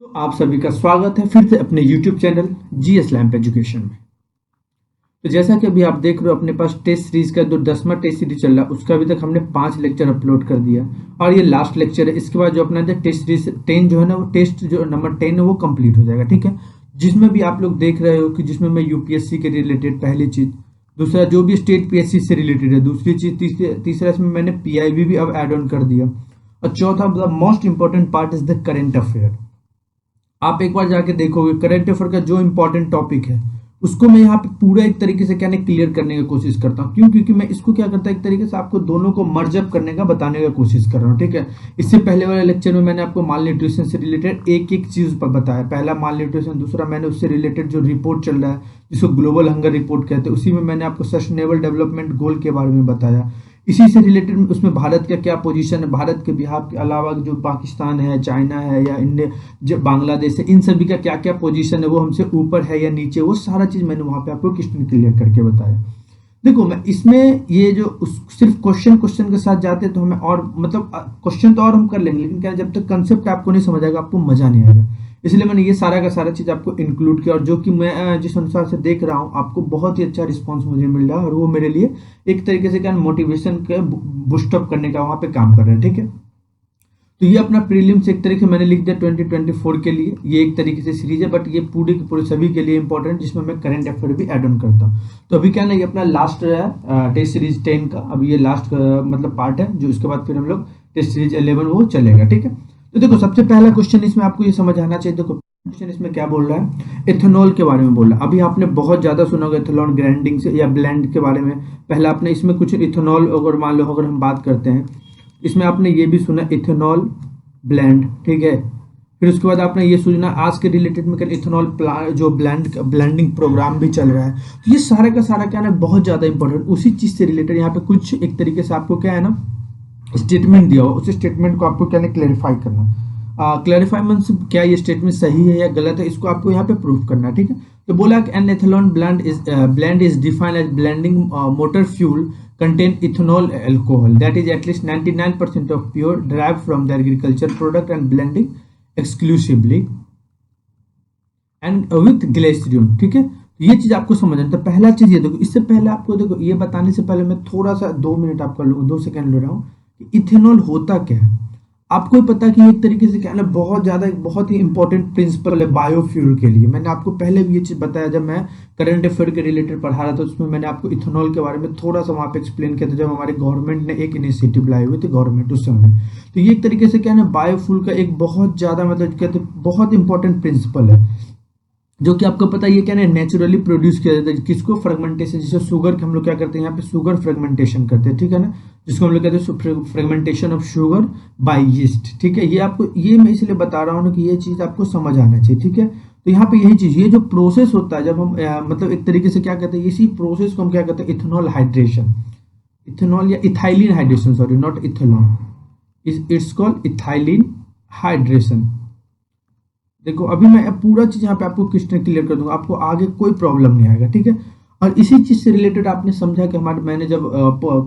तो आप सभी का स्वागत है फिर से अपने YouTube channel GS lamp education में। तो जैसा कि अभी आप देख रहे हो अपने पास टेस्ट सीरीज का जो 10वां टेस्ट सीरीज चल रहा है उसका अभी तक हमने 5 लेक्चर अपलोड कर दिया और ये लास्ट लेक्चर है। इसके बाद जो अपना टेस्ट सीरीज 10 जो है ना वो टेस्ट जो नंबर 10 है वो कंप्लीट हो जाएगा, ठीक है। जिसमें भी आप लोग देख रहे हो कि जिसमें मैं यूपीएससी के रिलेटेड पहली चीज, दूसरा जो भी स्टेट पीएससी से रिलेटेड है दूसरी चीज, तीसरा इसमें मैंने पीआईबी भी अब ऐड ऑन कर दिया और चौथा the most important part is the current affair. आप एक बार जाके देखोगे करंट अफेयर का जो इंपॉर्टेंट टॉपिक है उसको मैं यहाँ पे पूरा एक तरीके से क्या क्लियर करने की कोशिश करता हूँ। क्यों? क्योंकि मैं इसको क्या करता हूँ एक तरीके से आपको दोनों को मर्ज अप करने का बताने का कोशिश कर रहा हूँ, ठीक है। इससे पहले वाले लेक्चर में मैंने आपको माल न्यूट्रिशन से रिलेटेड एक एक चीज पर बताया। पहला माल न्यूट्रिशन, दूसरा मैंने उससे रिलेटेड जो रिपोर्ट चल रहा है जिसको ग्लोबल हंगर रिपोर्ट कहते हैं, उसी में मैंने आपको सस्टेनेबल डेवलपमेंट गोल के बारे में बताया। इसी से रिलेटेड उसमें भारत का क्या पोजीशन है, भारत के बिहार के अलावा जो पाकिस्तान है, चाइना है या इंडिया, जो बांग्लादेश है, इन सभी का क्या क्या पोजीशन है, वो हमसे ऊपर है या नीचे, वो सारा चीज मैंने वहां पे आपको क्लियर करके बताया। देखो मैं इसमें ये जो सिर्फ क्वेश्चन के साथ जाते तो हमें और मतलब क्वेश्चन तो और हम कर लेंगे, लेकिन क्या जब तक कंसेप्ट आपको नहीं समझ आएगा आपको मजा नहीं आएगा। इसलिए मैंने ये सारा का सारा चीज आपको इंक्लूड किया और जो कि मैं जिस अनुसार से देख रहा हूँ आपको बहुत ही अच्छा रिस्पांस मुझे मिल रहा है और वो मेरे लिए एक तरीके से क्या मोटिवेशन के बूस्टअप करने का वहां पे काम कर रहे हैं, ठीक है। तो ये अपना प्रीलिम्स एक तरीके से मैंने लिख दिया 2024 के लिए। ये एक तरीके से सीरीज है बट ये पूरे के पूरे सभी के लिए इंपॉर्टेंट, जिसमें मैं करंट अफेयर भी ऐड ऑन करता हूँ। तो अभी क्या ना ये अपना लास्ट है टेस्ट सीरीज 10 का, अभी ये लास्ट मतलब पार्ट है जो इसके बाद फिर हम लोग टेस्ट सीरीज 11 वो चलेगा, ठीक है। तो देखो सबसे पहला क्वेश्चन इसमें आपको ये समझ आना चाहिए। देखो क्वेश्चन इसमें क्या बोल रहा है, इथेनॉल के बारे में बोल रहा है। अभी आपने बहुत ज्यादा सुना होगा इथेनॉल ग्राइंडिंग से या ब्लेंड के बारे में। पहले आपने इसमें कुछ इथेनॉल अगर मान लो अगर हम बात करते हैं इसमें आपने ये भी सुना इथेनॉल ब्लेंड, ठीक है। फिर उसके बाद आपने ये सुना आज के रिलेटेड में इथेनॉल जो ब्लेंडिंग प्रोग्राम भी चल रहा है। तो ये सारा का सारा क्या ना बहुत ज्यादा इंपॉर्टेंट उसी चीज से रिलेटेड यहाँ पे कुछ एक तरीके से आपको क्या है ना स्टेटमेंट दिया हुआ, उस स्टेटमेंट को आपको क्या है क्लैरिफाई करना। क्लैरिफाई मींस क्या ये स्टेटमेंट सही है या गलत है, इसको आपको यहाँ पे प्रूफ करना है, ठीक है। तो बोला कि an ethanol blend is defined as blending motor fuel contain ethanol alcohol that is at least 99% of pure derived from the agriculture product and blending exclusively and with glycerin, ठीक है। तो ये चीज आपको समझना। तो पहला चीज ये देखो, इससे पहले आपको देखो ये बताने से पहले मैं थोड़ा सा 2 मिनट आपका 2 सेकंड ले रहा हूँ कि इथेनॉल होता क्या है। आपको पता कि एक तरीके से क्या है ना बहुत ज्यादा बहुत ही इंपॉर्टेंट प्रिंसिपल है बायोफ्यूल के लिए। मैंने आपको पहले भी ये चीज बताया जब मैं करंट अफेयर के रिलेटेड पढ़ा रहा था, उसमें मैंने आपको इथेनॉल के बारे में थोड़ा सा वहां पे एक्सप्लेन किया था जब हमारे गवर्नमेंट ने एक इनिशिएटिव लाई हुई थी गवर्नमेंट उस समय। तो ये एक तरीके से क्या है ना बायोफ्यूल का एक बहुत ज्यादा मतलब कहते बहुत इंपॉर्टेंट प्रिंसिपल है जो कि आपको पता है ये क्या है नेचुरली प्रोड्यूस किया जाता है। किसको? फ्रेगमेंटेशन, जैसे शुगर के हम लोग क्या करते हैं यहाँ पे शुगर फ्रेगमेंटेशन करते हैं, ठीक है ना, जिसको हम लोग कहते हैं fragmentation of sugar bye yeast, ठीक है। ये आपको ये मैं इसलिए बता रहा हूँ ना कि ये चीज आपको समझ आना चाहिए, ठीक है। तो यहाँ पे यही चीज ये जो प्रोसेस होता है जब हम मतलब एक तरीके से क्या कहते हैं इसी प्रोसेस को हम क्या कहते हैं इथेनॉल हाइड्रेशन, इथेनॉल या ethylene hydration, sorry not ethanol, it's called ethylene hydration. देखो अभी मैं पूरा चीज यहाँ पे आपको क्लियर कर दूंगा, आपको आगे कोई प्रॉब्लम नहीं आएगा, ठीक है। और इसी चीज से रिलेटेड आपने समझा कि हमारे मैंने जब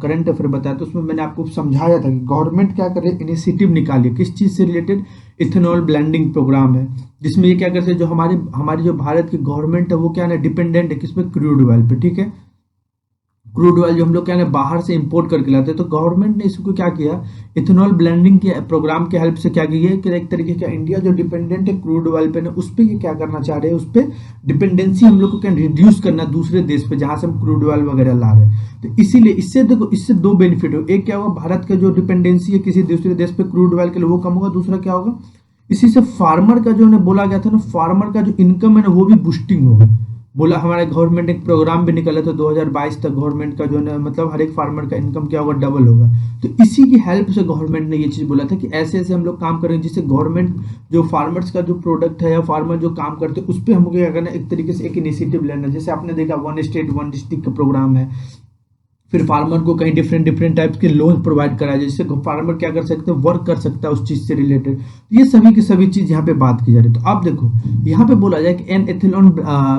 करंट अफेयर बताया तो उसमें मैंने आपको समझाया था कि गवर्नमेंट क्या करे इनिशिएटिव निकाली किस चीज से रिलेटेड, इथेनॉल ब्लेंडिंग प्रोग्राम है, जिसमें ये क्या करते हैं जो हमारी जो भारत की गवर्नमेंट है वो क्या है डिपेंडेंट है किसमें, क्रूड ऑयल पे, ठीक है। क्रूड ऑयल जो हम लोग क्या है बाहर से इंपोर्ट करके लाते हैं, तो गवर्नमेंट ने इसको क्या किया इथेनॉल ब्लेंडिंग के प्रोग्राम के हेल्प से क्या किया है कि एक तरीके का इंडिया जो डिपेंडेंट है क्रूड ऑयल पे ना उस पर ये क्या करना चाह रहे हैं, उस पर डिपेंडेंसी हम लोग को क्या रिड्यूस करना दूसरे देश पे जहां से हम क्रूड ऑयल वगैरह ला रहे हैं। तो इसीलिए इससे देखो इससे 2 बेनिफिट हो, एक क्या होगा भारत का जो डिपेंडेंसी है किसी दूसरे देश पे क्रूड ऑयल के लिए वो कम होगा, दूसरा क्या होगा इसी से फार्मर का जो बोला गया था ना फार्मर का जो इनकम है ना वो भी बूस्टिंग होगा। बोला हमारे गवर्नमेंट एक प्रोग्राम भी निकाला था 2022 तक, गवर्नमेंट का जो है मतलब हर एक फार्मर का इनकम क्या होगा डबल होगा। तो इसी की हेल्प से गवर्नमेंट ने ये चीज बोला था कि ऐसे ऐसे हम लोग काम करेंगे जिससे गवर्नमेंट जो फार्मर्स का जो प्रोडक्ट है या फार्मर जो काम करते हैं उस पर हमको क्या करना एक तरीके से एक इनिशिएटिव लेना। जैसे आपने देखा 1 स्टेट 1 डिस्ट्रिक्ट का प्रोग्राम है, फिर फार्मर को कहीं डिफरेंट टाइप्स के लोन प्रोवाइड कराया जाए जिससे फार्मर क्या कर सकते हैं वर्क कर सकता है उस चीज से रिलेटेड। तो ये सभी की सभी चीज यहाँ पे बात की जा रही है। तो आप देखो यहाँ पे बोला जाए कि an ethanol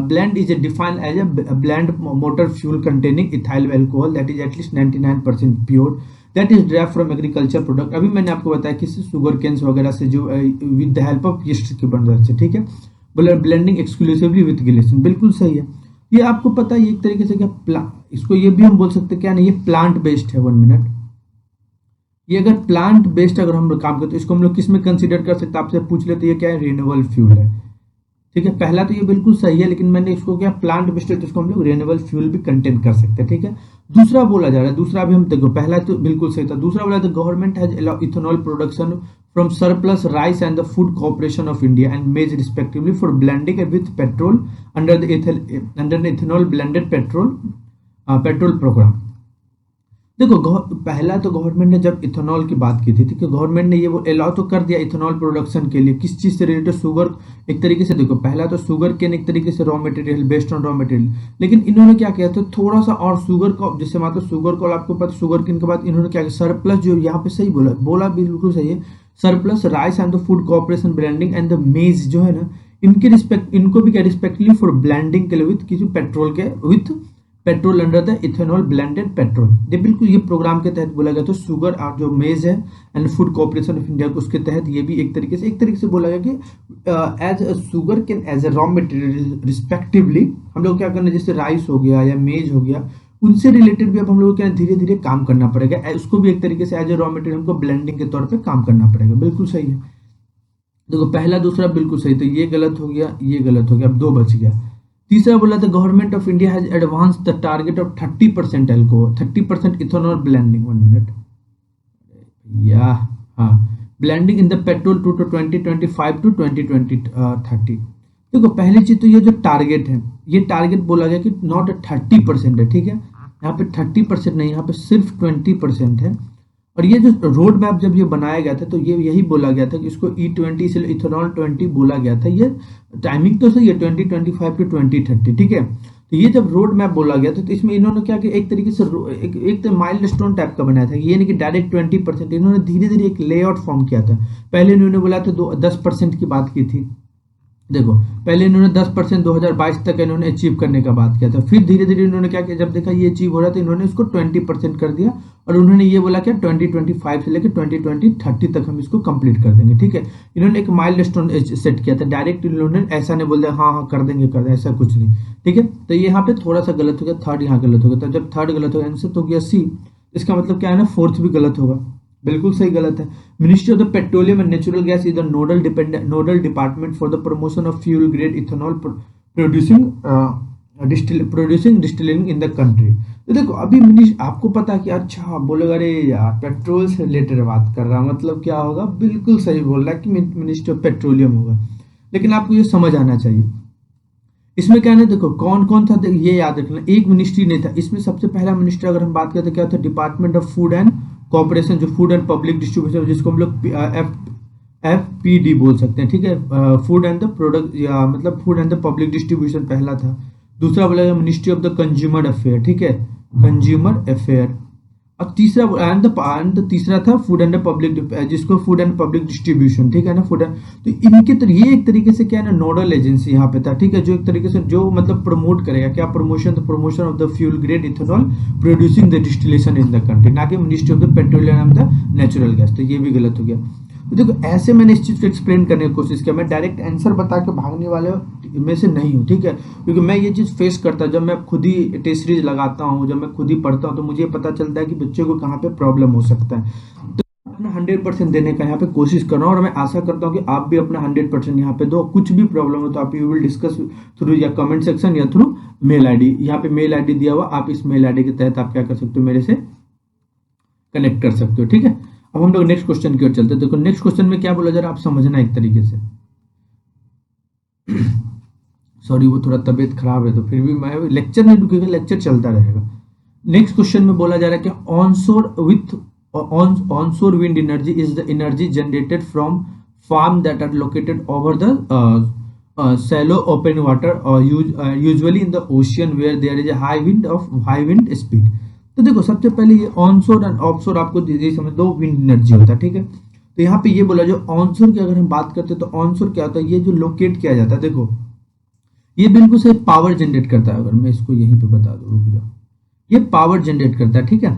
blend is defined as a blend motor fuel containing ethyl alcohol that is at least 99% pure that is drive from agriculture product. अभी मैंने आपको बताया कि शुगर केन्स वगैरह से जो with the help of yeast की मदद से, ठीक है। बोला ब्लेंडिंग एक्सक्लूसिवली विद ग्लिसरीन, बिल्कुल सही है। ये आपको पता है ये एक तरीके से क्या इसको ये भी हम बोल सकते हैं क्या नहीं, ये प्लांट बेस्ड है। 1 मिनट, ये अगर प्लांट बेस्ड अगर हम लोग काम करते तो इसको हम लोग किस में कंसीडर कर सकते हैं, आपसे पूछ लेते, ये क्या है, रिन्यूएबल फ्यूल है, ठीक है। पहला तो ये बिल्कुल सही है, लेकिन मैंने इसको क्या प्लांट बेस्ड है तो इसको हम लोग रिन्यूएबल फ्यूल भी कंटेन कर सकते हैं, ठीक है। दूसरा बोला जा रहा है, दूसरा भी हम देखो, पहला तो बिल्कुल सही था, दूसरा बोला था government has allowed ethanol production from surplus rice and the Food Corporation of India and maize respectively for blending with petrol under the ethanol blended petrol programme. देखो पहला तो गवर्नमेंट ने जब इथेनॉल की बात की थी, ठीक है, गवर्नमेंट ने ये वो अलाउ तो कर दिया इथेनॉल प्रोडक्शन के लिए, किस चीज से रिलेटेड, शुगर। एक तरीके से देखो पहला तो शुगर केन एक तरीके से raw material, based on raw material, लेकिन इन्होंने क्या किया था थोड़ा सा और शुगर को, जैसे मतलब शुगर को आपको पता, शुगर केन के बाद इन्होंने क्या किया, सरप्लस, जो यहाँ पे सही बोला बिल्कुल सही है, surplus rice and the Food corporation blending and the मेज जो है ना, इनको भी क्या रिस्पेक्टली फॉर ब्लेंडिंग के लिए विथ किसी पेट्रोल के with petrol under the ethanol blended petrol. ये बिल्कुल ये प्रोग्राम के तहत बोला गया। तो शुगर और जो मेज है and food Corporation of India उसके तहत ये भी एक तरीके से बोला गया कि as a sugar cane as a raw material respectively हम लोग क्या करना, जैसे राइस हो गया या मेज हो गया, उनसे रिलेटेड भी अब हम लोग क्या धीरे धीरे काम करना पड़ेगा, उसको भी एक तरीके से एज ए रॉ मटेरियल हमको ब्लेंडिंग के तौर पर काम करना पड़ेगा। बिल्कुल सही है। देखो पहला दूसरा बिल्कुल सही, तो ये गलत हो गया, ये गलत हो गया, अब 2 बच गया। तीसरा बोला था government of India has advance the target of 30% alcohol, 30% ethanol blending. 1 minute या हाँ, blending in the petrol to 2025 to 2030। देखो पहली चीज तो ये जो टारगेट है, ये टारगेट बोला गया कि नॉट 30% है, ठीक है, यहाँ पे 30% नहीं, यहाँ पे सिर्फ 20% है। और ये जो रोड मैप जब ये बनाया गया था तो ये यही बोला गया था कि इसको E20 इसलिए इथेनॉल 20 बोला गया था। ये टाइमिंग तो सही है 2025 टू 2030, ठीक है। तो ये जब रोड मैप बोला गया था तो इसमें इन्होंने क्या कि एक तरीके से एक तो माइलस्टोन टाइप का बनाया था, ये नहीं कि डायरेक्ट 20%, इन्होंने धीरे धीरे एक लेआउट फॉर्म किया था। पहले इन्होंने बोला था 10% की बात की थी, देखो पहले इन्होंने 10% 2022 तक इन्होंने अचीव करने का बात किया था, फिर धीरे धीरे इन्होंने क्या किया, जब देखा ये अचीव हो रहा था इन्होंने इसको 20% कर दिया, और उन्होंने ये बोला क्या 2025 से लेकर 2030 तक हम इसको कंप्लीट कर देंगे, ठीक है। इन्होंने एक माइलस्टोन सेट किया था, डायरेक्ट इन्होंने ऐसा नहीं बोल दिया हाँ कर देंगे ऐसा कुछ नहीं, ठीक है। तो यहाँ पे थोड़ा सा गलत हो गया, थर्ड यहाँ गलत हो गया, तो जब थर्ड गलत हो गया आंसर तो गया सी, इसका मतलब क्या है ना, फोर्थ भी गलत होगा, बिल्कुल सही गलत है। Ministry of the petroleum and natural gas is the nodal department for the promotion of fuel grade ethanol producing distilling in the country. तो देखो अभी आपको पता है कि अच्छा बोलेगा अरे यार पेट्रोल से रिलेटेड बात कर रहा, मतलब क्या होगा, बिल्कुल सही बोल रहा है कि मिनिस्ट्री ऑफ पेट्रोलियम होगा, लेकिन आपको ये समझ आना चाहिए इसमें क्या है ना, देखो कौन कौन था ये याद रखना, एक मिनिस्ट्री नहीं था इसमें। सबसे पहला मिनिस्ट्री अगर हम बात करते क्या था, department of food and corporation, जो फूड एंड पब्लिक डिस्ट्रीब्यूशन, जिसको हम लोग FPD बोल सकते हैं, ठीक है, फूड एंड द प्रोडक्ट या मतलब food and the public distribution पहला था। दूसरा बोला ministry of the consumer affair, ठीक है, कंज्यूमर अफेयर। और तीसरा तीसरा था फूड एंड पब्लिक, जिसको फूड एंड पब्लिक डिस्ट्रीब्यूशन, ठीक है ना, फूड। तो इनके तो ये एक तरीके से क्या है ना, नोडल एजेंसी यहाँ पे था, ठीक है, जो एक तरीके से जो मतलब प्रमोट करेगा क्या, promotion of the fuel grade ethanol producing the distillation in the country, ना कि ministry of the petroleum and the natural gas. तो ये भी गलत हो गया। तो देखो ऐसे मैंने इस चीज को एक्सप्लेन करने की कोशिश किया, मैं डायरेक्ट आंसर बता के भागने वाले में से नहीं हूँ, ठीक है, क्योंकि मैं ये चीज फेस करता जब मैं खुद ही टेस्ट सीरीज लगाता हूँ, जब मैं खुद ही पढ़ता हूँ, तो मुझे पता चलता है कि बच्चे को कहाँ पे प्रॉब्लम हो सकता है। तो अपना 100% देने का यहाँ पे कोशिश कर रहा हूँ, और मैं आशा करता हूँ कि आप भी अपना 100% यहाँ पे दो। कुछ भी प्रॉब्लम हो तो आप यू विल डिस्कस थ्रू या कमेंट सेक्शन या थ्रू मेल ID, यहाँ पे मेल ID दिया हुआ, आप इस मेल ID के तहत आप क्या कर सकते हो, मेरे से कनेक्ट कर सकते हो, ठीक है। अब हम लोग नेक्स्ट क्वेश्चन की ओर चलते हैं। देखो नेक्स्ट क्वेश्चन में क्या बोला जा रहा है आप समझना एक तरीके से। सॉरी वो थोड़ा तबीयत खराब है, तो फिर भी मैं लेक्चर नहीं रुकेगा, लेक्चर चलता रहेगा। नेक्स्ट क्वेश्चन में बोला जा रहा है कि onshore wind energy is the energy generated from farm that are located over the shallow open water or usually in the ocean where there is a high wind speed। तो देखो सबसे पहले ये ऑनशोर एंड ऑफशोर आपको दीजिए समझ दो, wind energy होता है, ठीक है। तो यहाँ पे ये बोला जो ऑनशोर की अगर हम बात करते हैं तो ऑनशोर क्या होता है, ये जो लोकेट किया जाता है, देखो ये बिल्कुल सही पावर जनरेट करता है। अगर मैं इसको यहीं पे बता दूं, रुक जाओ, ये पावर जनरेट करता है, ठीक है,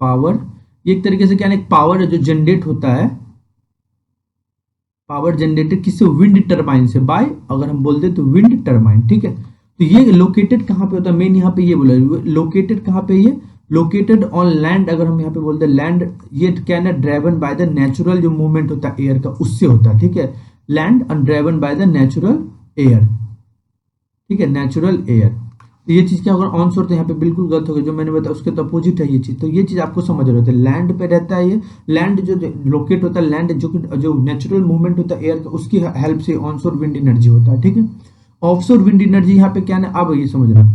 पावर ये एक तरीके से क्या है, एक पावर है जो जनरेट होता है, पावर जनरेटेड किससे, विंड टरबाइन से, बाय अगर हम बोल दे तो विंड टरबाइन, ठीक है। तो ये लोकेटेड कहाँ पे होता है, मेन यहाँ पे ये बोला लोकेटेड कहाँ पे, ये लोकेटेड ऑन लैंड, अगर हम यहाँ पे बोलते हैं लैंड, ये क्या है, ड्राइवन बाय द नेचुरल जो मूवमेंट होता है एयर का, उससे होता है, ठीक है। Land and driven by the natural air, ठीक है, नेचुरल एयर। तो ये चीज क्या होगा, ऑन शोर, तो यहाँ पे बिल्कुल गलत हो गया, जो मैंने बताया उसके तो अपोजिट है ये चीज। तो ये चीज आपको समझ रहे होते हैं, लैंड पे रहता है ये, लैंड जो लोकेट होता है, लैंड जो नेचुरल मूवमेंट होता है एयर का, उसकी हेल्प से ऑन शोर विंड एनर्जी होता है, ठीक है। ऑफशोर विंड एनर्जी यहाँ पे क्या है, अब ये समझना,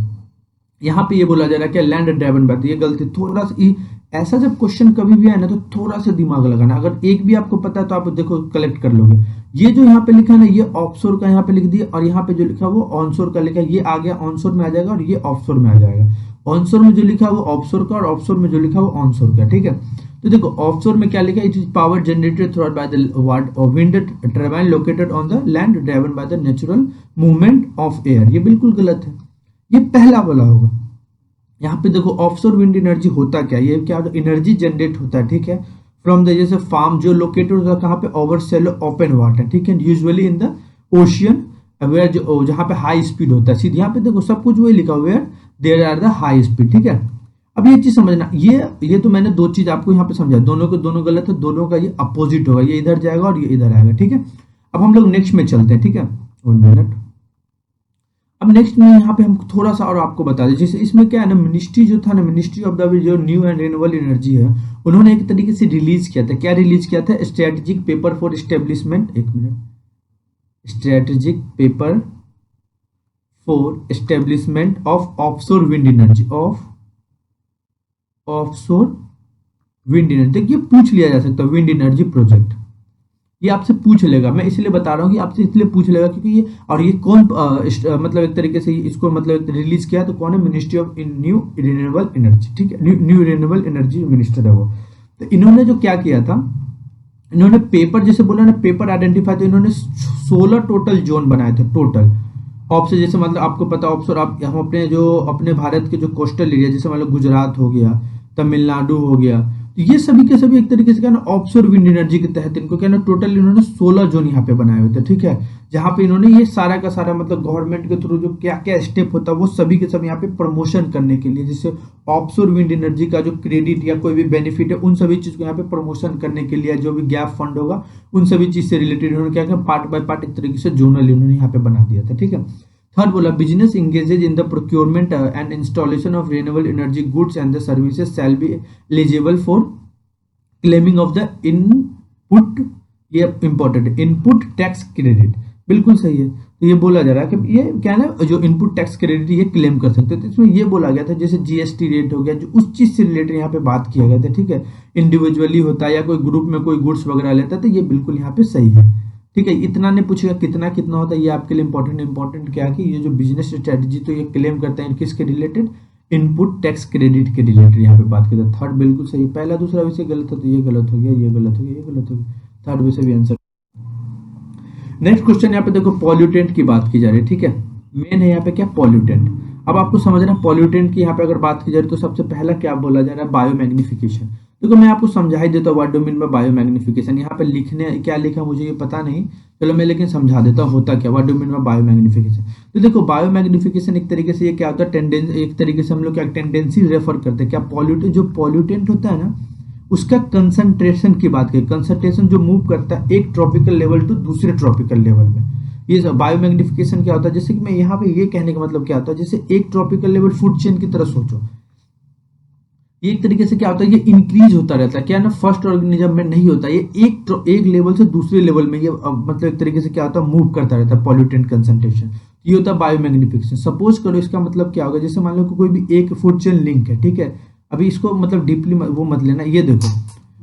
यहाँ पे ये बोला जा रहा है कि लैंड ड्राइवन बाय, ये गलती, थोड़ा सा ऐसा जब क्वेश्चन कभी भी आए ना तो थोड़ा सा दिमाग लगाना, अगर एक भी आपको पता है तो आप देखो कलेक्ट कर लोगे। ये जो यहाँ पे लिखा है ना, ये ऑफशोर का यहाँ पे लिख दिया, और यहाँ पे जो लिखा है वो ऑनशोर का लिखा है, ये आ गया ऑनशोर में आ जाएगा, और ये ऑफशोर में आ जाएगा। ऑनशोर में जो लिखा है वो ऑफशोर का, और ऑफशोर में जो लिखा है वो ऑनशोर का, ठीक है। तो देखो ऑफशोर में क्या लिखा है, it is power generated through by the wind turbine located on the land driven by the natural movement of air, ये बिल्कुल गलत है, ये पहला वाला होगा। यहाँ पे देखो ऑफशोर विंड एनर्जी होता क्या, ये क्या एनर्जी जनरेट होता है, ठीक है, फ्रॉम द जैसे फार्म जो लोकेटेड होता है कहाँ पे, ओवर सेलो ओपन वाटर, ठीक है, usually in the ocean, where जो जहाँ पे हाई स्पीड होता है, सीधे यहाँ पे देखो सब कुछ वही लिखा हुआ है, there are the high speed, ठीक है। अब ये चीज समझना, ये तो मैंने दो चीज आपको यहाँ पे समझा, दोनों के दोनों गलत है, दोनों का ये अपोजिट होगा, ये इधर जाएगा और ये इधर आएगा, ठीक है। अब हम लोग नेक्स्ट में चलते हैं, ठीक है, 1 मिनट। अब नेक्स्ट में यहाँ पे हम थोड़ा सा और आपको बता दें, जैसे इसमें क्या है ना, मिनिस्ट्री जो था ना, मिनिस्ट्री ऑफ द जो न्यू एंड रिन्यूएबल एनर्जी है, उन्होंने एक तरीके से रिलीज किया था, क्या रिलीज किया था, strategic paper for establishment, 1 minute, strategic paper for establishment of offshore wind energy, of offshore wind energy. देखिए पूछ लिया जा सकता है विंड एनर्जी प्रोजेक्ट, ये आपसे पूछ लेगा, मैं इसलिए बता रहा हूँ कि आपसे इसलिए पूछ लेगा क्योंकि ये, और ये कौन मतलब एक तरीके से इसको मतलब रिलीज किया तो कौन है, ministry of new renewable energy, ठीक है, न्यू रिन्यूएबल एनर्जी मिनिस्टर है वो। तो इन्होंने जो क्या किया था, इन्होंने पेपर जैसे बोला ना, पेपर आइडेंटिफाई, तो इन्होंने 16 टोटल जोन बनाए थे टोटल ऑफ से, जैसे मतलब आपको पता ऑफशोर, आप हम अपने जो अपने भारत के जो कोस्टल एरिया, जैसे मतलब गुजरात हो गया, तमिलनाडु हो गया, तो ये सभी के सभी एक तरीके से क्या ना ऑफशोर विंड एनर्जी के तहत इनको क्या ना टोटल इन्होंने 16 जोन यहाँ पे बनाए हुए थे, ठीक है, जहाँ पे इन्होंने ये सारा का सारा मतलब गवर्नमेंट के थ्रू जो क्या क्या स्टेप होता है वो सभी के सब यहाँ पे प्रमोशन करने के लिए, जिससे ऑफशोर विंड एनर्जी का जो क्रेडिट या कोई भी बेनिफिट है उन सभी चीज को यहाँ पे प्रमोशन करने के लिए, जो भी गैप फंड होगा उन सभी चीज से रिलेटेड इन्होंने क्या किया, पार्ट बाय पार्ट एक तरीके से जोनल इन्होंने यहाँ पे बना दिया था, ठीक है। थर्ड बोला, business engages in the procurement and installation of renewable energy goods and the services shall be eligible for claiming of the input, ये इंपॉर्टेंट है, इनपुट टैक्स क्रेडिट, बिल्कुल सही है। तो ये बोला जा रहा है कि ये क्या है ना, जो इनपुट टैक्स क्रेडिट ये क्लेम कर सकते हैं। तो इसमें ये बोला गया था जैसे जीएसटी रेट हो गया, जो उस चीज से रिलेटेड यहाँ पे बात किया गया था, ठीक है, इंडिविजुअली होता है या कोई ग्रुप में कोई गुड्स वगैरह लेता है, तो ये बिल्कुल यहाँ पे सही है, ठीक है। इतना नहीं पूछेगा कितना कितना होता है, ये आपके लिए इंपॉर्टेंट क्या है कि ये जो बिजनेस स्ट्रेटेजी तो ये क्लेम करते हैं किसके रिलेटेड, इनपुट टैक्स क्रेडिट के रिलेटेड यहाँ पे बात करते हैं। थर्ड बिल्कुल सही, पहला दूसरा विषय गलत है तो ये गलत हो गया, ये गलत हो गया, ये गलत हो गया, थर्ड विषय भी आंसर। नेक्स्ट क्वेश्चन यहाँ पे देखो पॉल्यूटेंट की बात की जा रही है, ठीक है, मेन है यहाँ पे क्या, पॉल्यूटेंट। अब आपको समझना पॉल्यूटेंट की यहाँ पे अगर बात की जा रही है तो सबसे पहला क्या बोला जा रहा है, बायोमैग्निफिकेशन। देखो मैं आपको समझा ही देता हूँ what do mean bye biomagnification, यहाँ पे लिखने क्या लिखा मुझे ये पता नहीं, चलो मैं लेकिन समझा देता हूँ होता क्या, what do mean bye biomagnification. तो देखो बायोमैग्निफिकेशन एक तरीके से ये क्या होता है, टेंडेंसी, एक तरीके से हम लोग क्या टेंडेंसी रेफर करते हैं, क्या पॉल्यूटेंट, जो पॉल्यूटेंट होता है ना उसका कंसंट्रेशन की बात करें, कंसंट्रेशन जो मूव करता है एक ट्रॉपिकल लेवल टू दूसरे ट्रॉपिकल लेवल में, ये बायोमैग्निफिकेशन क्या होता है। जैसे कि मैं यहाँ पे ये कहने का मतलब क्या होता है, जैसे एक ट्रॉपिकल लेवल फूड चेन की तरह सोचो, ये एक तरीके से क्या होता है, ये इंक्रीज होता रहता है, क्या ना फर्स्ट ऑर्गेनिज्म में नहीं होता, ये एक लेवल से दूसरे लेवल में ये मतलब एक तरीके से क्या होता है, मूव करता रहता है पॉल्यूटेंट कंसंट्रेशन, ये होता है बायोमैग्निफिकेशन। सपोज करो इसका मतलब क्या होगा, जैसे मान लो कोई भी एक फूड चेन लिंक है, ठीक है, अभी इसको मतलब डीपली वो मत लेना, ये देखो,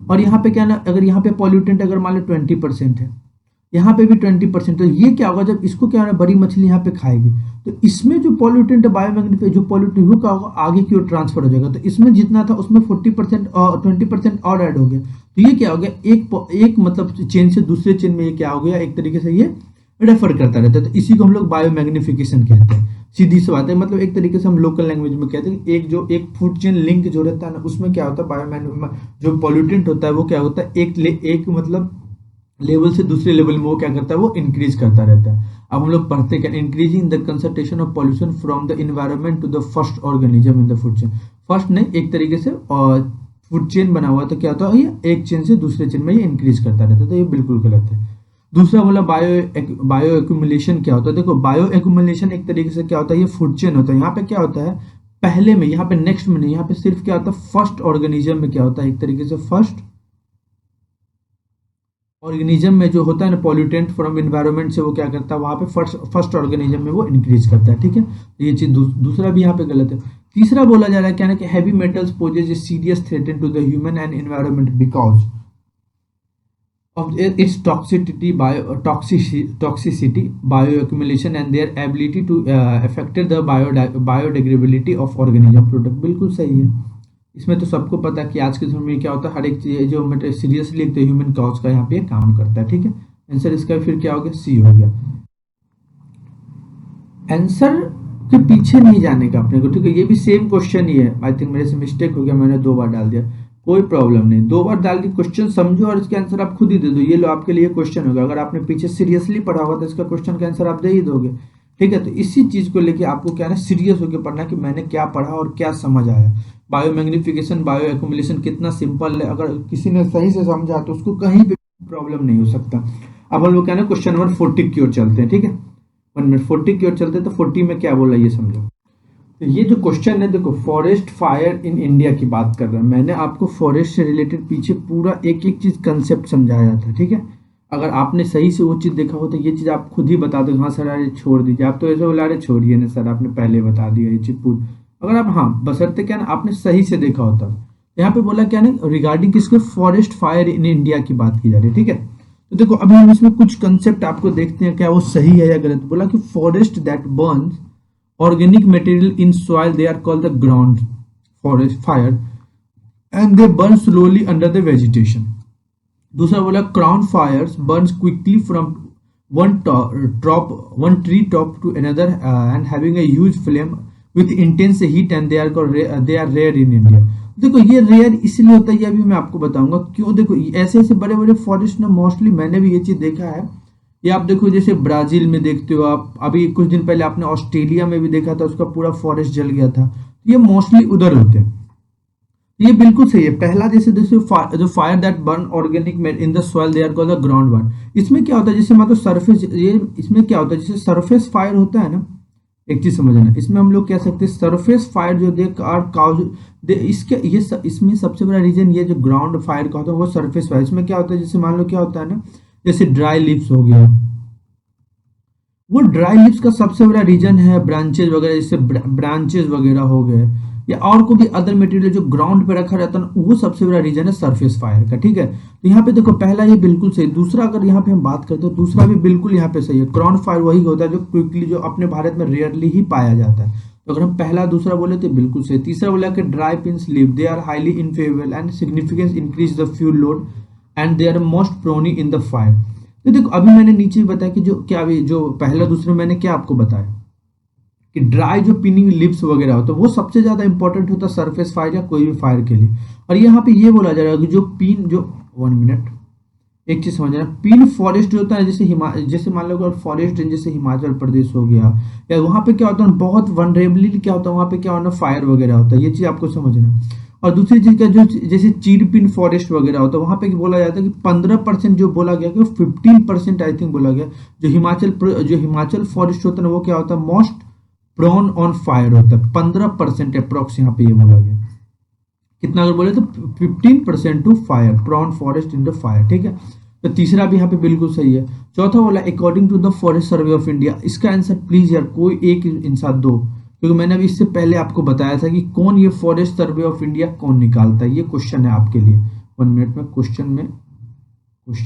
और यहाँ पे क्या ना, अगर यहाँ पे पॉल्यूटेंट अगर मान लो 20% है, यहाँ पे भी 20%, तो ये क्या होगा, जब इसको क्या है बड़ी मछली यहाँ पे खाएगी तो इसमें जो पॉल्यूटेंट है बायोमैग्निफिकेशन जो पॉल्यूटेंट वो क्या होगा, आगे की ओर ट्रांसफर हो जाएगा, तो इसमें जितना था उसमें 40% और 20% और ऐड हो गया, तो ये क्या हो गया, एक मतलब चेन से दूसरे चेन में ये क्या हो गया, एक तरीके से ये रेफर करता रहता है, तो इसी को हम लोग बायोमैग्निफिकेशन कहते हैं। सीधी सी बात है, मतलब एक तरीके से हम लोकल लैंग्वेज में कहते हैं एक फूड चेन लिंक जो रहता है ना, उसमें क्या होता है बायोमैन जो पॉल्यूटेंट होता है वो क्या होता है एक मतलब लेवल से दूसरे लेवल में वो क्या करता है, वो इंक्रीज करता रहता है। अब हम लोग पढ़ते क्या, increasing the concentration of pollution from the environment to the first organism in the food chain. First नहीं, एक तरीके से फूड चेन बना हुआ है, तो क्या होता है ये एक चेन से दूसरे चेन में ये इंक्रीज करता रहता है, तो ये बिल्कुल गलत है। दूसरा बोला बायो एक्यूमुलेशन क्या होता है। देखो बायो एक्यूमुलेशन एक तरीके से क्या होता है, ये फूड चेन होता है। यहाँ पे क्या होता है, पहले में, यहाँ पे नेक्स्ट में नहीं, यहाँ पे सिर्फ क्या होता है फर्स्ट ऑर्गेनिज्म में क्या होता है, एक तरीके से फर्स्ट ऑर्गेनिज्म में जो होता है ना पॉल्यूटेंट फ्रॉम एनवायरनमेंट से, वो क्या करता है वहां पे फर्स्ट ऑर्गेनिज्म में वो इंक्रीज करता है। ठीक है, तो ये चीज दूसरा भी यहाँ पे गलत है। तीसरा बोला जा रहा है क्या ना कि heavy metals poses a serious threat to the human and environment because of its toxicity, bioaccumulation and their ability to affect the biodegradability of organism product। बिल्कुल सही है, इसमें तो सबको पता है कि आज के समय में क्या होता है, हर एक चीज जो मतलब सीरियसली एक तो ह्यूमन कॉज का यहाँ पे काम करता है। ठीक है, आंसर इसका फिर क्या हो गया, सी हो गया। आंसर के पीछे नहीं जाने का अपने को, ठीक है, ये भी सेम क्वेश्चन ही है। आई थिंक मेरे से मिस्टेक हो गया, मैंने 2 बार डाल दिया, कोई प्रॉब्लम नहीं, 2 बार डाल के क्वेश्चन समझो और इसके आंसर आप खुद ही दे दो। ये लो आपके लिए क्वेश्चन होगा, अगर आपने पीछे सीरियसली पढ़ा होगा तो इसका क्वेश्चन का आंसर आप दे ही दोगे। ठीक है, तो इसी चीज को लेके आपको क्या है ना सीरियस होकर पढ़ना कि मैंने क्या पढ़ा और क्या समझ आया। बायो मैग्निफिकेशन, बायो एक्यूमुलेशन कितना सिंपल है, अगर किसी ने सही से समझा तो उसको कहीं भी प्रॉब्लम नहीं हो सकता। अब हम लोग क्या है ना क्वेश्चन नंबर 40 की ओर चलते हैं। ठीक है, 1 मिनट 40 की ओर चलते हैं, तो 40 में क्या बोला ये समझो। तो ये जो क्वेश्चन है, देखो फॉरेस्ट फायर इन इंडिया की बात कर रहा है। मैंने आपको फॉरेस्ट से रिलेटेड पीछे पूरा एक एक चीज कंसेप्ट समझाया था। ठीक है, अगर आपने सही से वो चीज देखा हो तो ये चीज आप खुद ही बता दो, हाँ सर अरे छोड़ दीजिए, आप तो ऐसे बोला अरे छोड़िए ना सर, आपने पहले बता दिया ये चीज पूरी। अगर आप हाँ बशर्ते क्या ना आपने सही से देखा होता। यहाँ पे बोला क्या ना रिगार्डिंग किसके, फॉरेस्ट फायर इन इंडिया की बात की जा रही है। ठीक है, तो देखो अभी हम इसमें कुछ कंसेप्ट आपको देखते हैं, क्या वो सही है या गलत। बोला कि forest that Burns organic material in soil, they are called the ground forest fire and they burn slowly under the vegetation। दूसरा बोला ground fires burns quickly from one tree top to another and having a huge flame with intense heat and they are called they are rare in India। देखो ये rare इसलिए होता है, ये अभी मैं आपको बताऊंगा क्यों। देखो ऐसे ऐसे बड़े बड़े फॉरेस्ट ना मोस्टली मैंने भी ये चीज देखा है, ये आप देखो जैसे ब्राजील में देखते हो आप, अभी कुछ दिन पहले आपने ऑस्ट्रेलिया में भी देखा था, उसका पूरा फॉरेस्ट जल गया था। ये मोस्टली उधर होते हैं, ये बिल्कुल सही है। पहला जैसे जो fire that burn organic in the soil they are called the ground burn. इसमें क्या होता है, जैसे मतलब सरफेस, ये इसमें क्या होता है जैसे सरफेस फायर होता है ना, एक चीज समझना, इसमें हम लोग कह सकते हैं सरफेस फायर जो देख आर काउज इसके ये इसमें सबसे बड़ा रीजन ये जो ग्राउंड फायर का होता है वो सरफेस फायर। इसमें क्या होता है, जैसे मान लो क्या होता है ना, जैसे ड्राई लीव्स हो गया, वो ड्राई लीव्स का सबसे बड़ा रीजन है ब्रांचेज वगैरह, जैसे ब्रांचेज वगैरह हो गए या और को भी अदर मटेरियल जो ग्राउंड पे रखा रहता है ना, वो सबसे बड़ा रीजन है सरफेस फायर का। ठीक है, तो यहाँ पे देखो पहला ये बिल्कुल सही। दूसरा अगर यहाँ पे हम बात करते हैं, दूसरा भी बिल्कुल यहाँ पे सही है। ग्राउंड फायर वही होता है जो क्विकली, जो अपने भारत में रेयरली ही पाया जाता है। तो अगर हम पहला दूसरा बोले तो बिल्कुल सही। तीसरा बोला कि dry pines leave they are highly unfavourable and significance increase the fuel load and they are most prone in the fire. तो देखो अभी मैंने नीचे भी बताया कि जो क्या अभी जो पहला दूसरा मैंने क्या आपको बताया कि ड्राई जो पिनिंग लिप्स वगैरह होता है वो सबसे ज्यादा इंपॉर्टेंट होता है सरफेस फायर या कोई भी फायर के लिए। और यहाँ पे ये बोला जा रहा है कि जो पिन जो 1 मिनट एक चीज समझना, पिन फॉरेस्ट होता है जैसे मान लो अगर फॉरेस्ट रेंज जैसे हिमाचल प्रदेश हो गया, या वहाँ पे क्या होता है बहुत वनरेबली क्या होता है, वहाँ पे क्या होना फायर वगैरह होता है, ये चीज आपको समझना। और दूसरी चीज का जो जैसे चीड़ पिन फॉरेस्ट वगैरह होता है, वहां पे बोला जाता है कि 15% जो बोला गया कि 15% आई थिंक बोला गया, जो हिमाचल फॉरेस्ट होता है ना वो क्या होता है मोस्ट प्रोन ऑन फायर होता है। 15% अप्रोक्स यहाँ पे ये बोला गया, कितना अगर बोले तो 15% to fire, prone forest in the fire. ठीक है, तो तीसरा भी यहाँ पे बिल्कुल सही है। चौथा बोला according to the Forest Survey of India. इसका आंसर प्लीज यार कोई एक इंसान दो, क्योंकि मैंने अभी इससे पहले आपको बताया था कि कौन ये फॉरेस्ट सर्वे ऑफ इंडिया कौन निकालता है। ये क्वेश्चन है आपके लिए, 1 मिनट में क्वेश्चन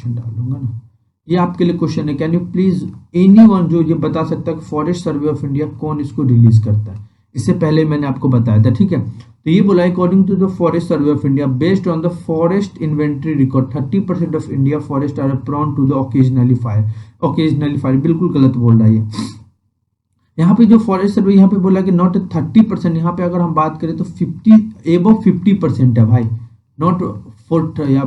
डालूंगा ना, ये आपके लिए क्वेश्चन है। कैन यू प्लीज एनीवन जो ये बता सकता है कि फॉरेस्ट सर्वे ऑफ इंडिया कौन इसको रिलीज करता है। इससे पहले मैंने आपको बताया था। ठीक है, तो ये बोला according to the Forest Survey of India based on the forest inventory record 30% of India forest are prone to the occasionally fire. बिल्कुल गलत बोल रहा है ये। यहाँ पे जो फॉरेस्ट सर्वे यहाँ पे बोला कि नॉट 30%, यहाँ पे अगर हम बात करें तो 50% है भाई, नॉट फॉर या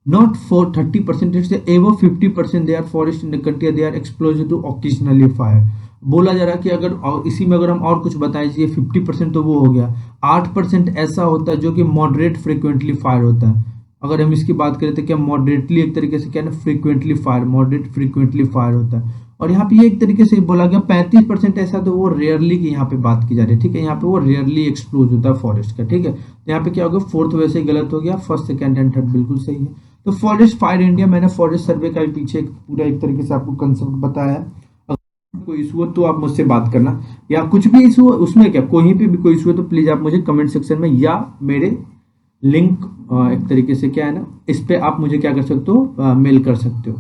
not for 30%, it's above 50% they are forest in the country, they are exposed to occasionally fire. बोला जा रहा है कि अगर इसी में अगर हम और कुछ बताएं, ये 50% तो वो हो गया, 8% ऐसा होता है जो कि मॉडरेट फ्रिक्वेंटली फायर होता है। अगर हम इसकी बात करें तो क्या मॉडरेटली एक तरीके से क्या ना frequently fire, moderate frequently fire होता है। और यहाँ पे ये एक तरीके से बोला गया 35% ऐसा तो वो रेयरली की यहाँ पे बात की जा रही है, ठीक है, यहाँ पे वो रेयरली एक्सप्लोज होता है फॉरेस्ट का, ठीक है। तो यहाँ पे क्या हो गया, फोर्थ वैसे ही गलत हो गया, फर्स्ट सेकंड एंड थर्ड बिल्कुल सही है। तो फॉरेस्ट फायर इंडिया, मैंने फॉरेस्ट सर्वे का पीछे पूरा एक तरीके से आपको कंसेप्ट बताया है। अगर कोई इशू हो तो आप मुझसे बात करना, या कुछ भी इशू हो उसमें क्या कहीं पे भी कोई इशू है तो प्लीज आप मुझे कमेंट सेक्शन में या मेरे लिंक एक तरीके से क्या है ना, इस पे आप मुझे क्या कर सकते हो, मेल कर सकते हो,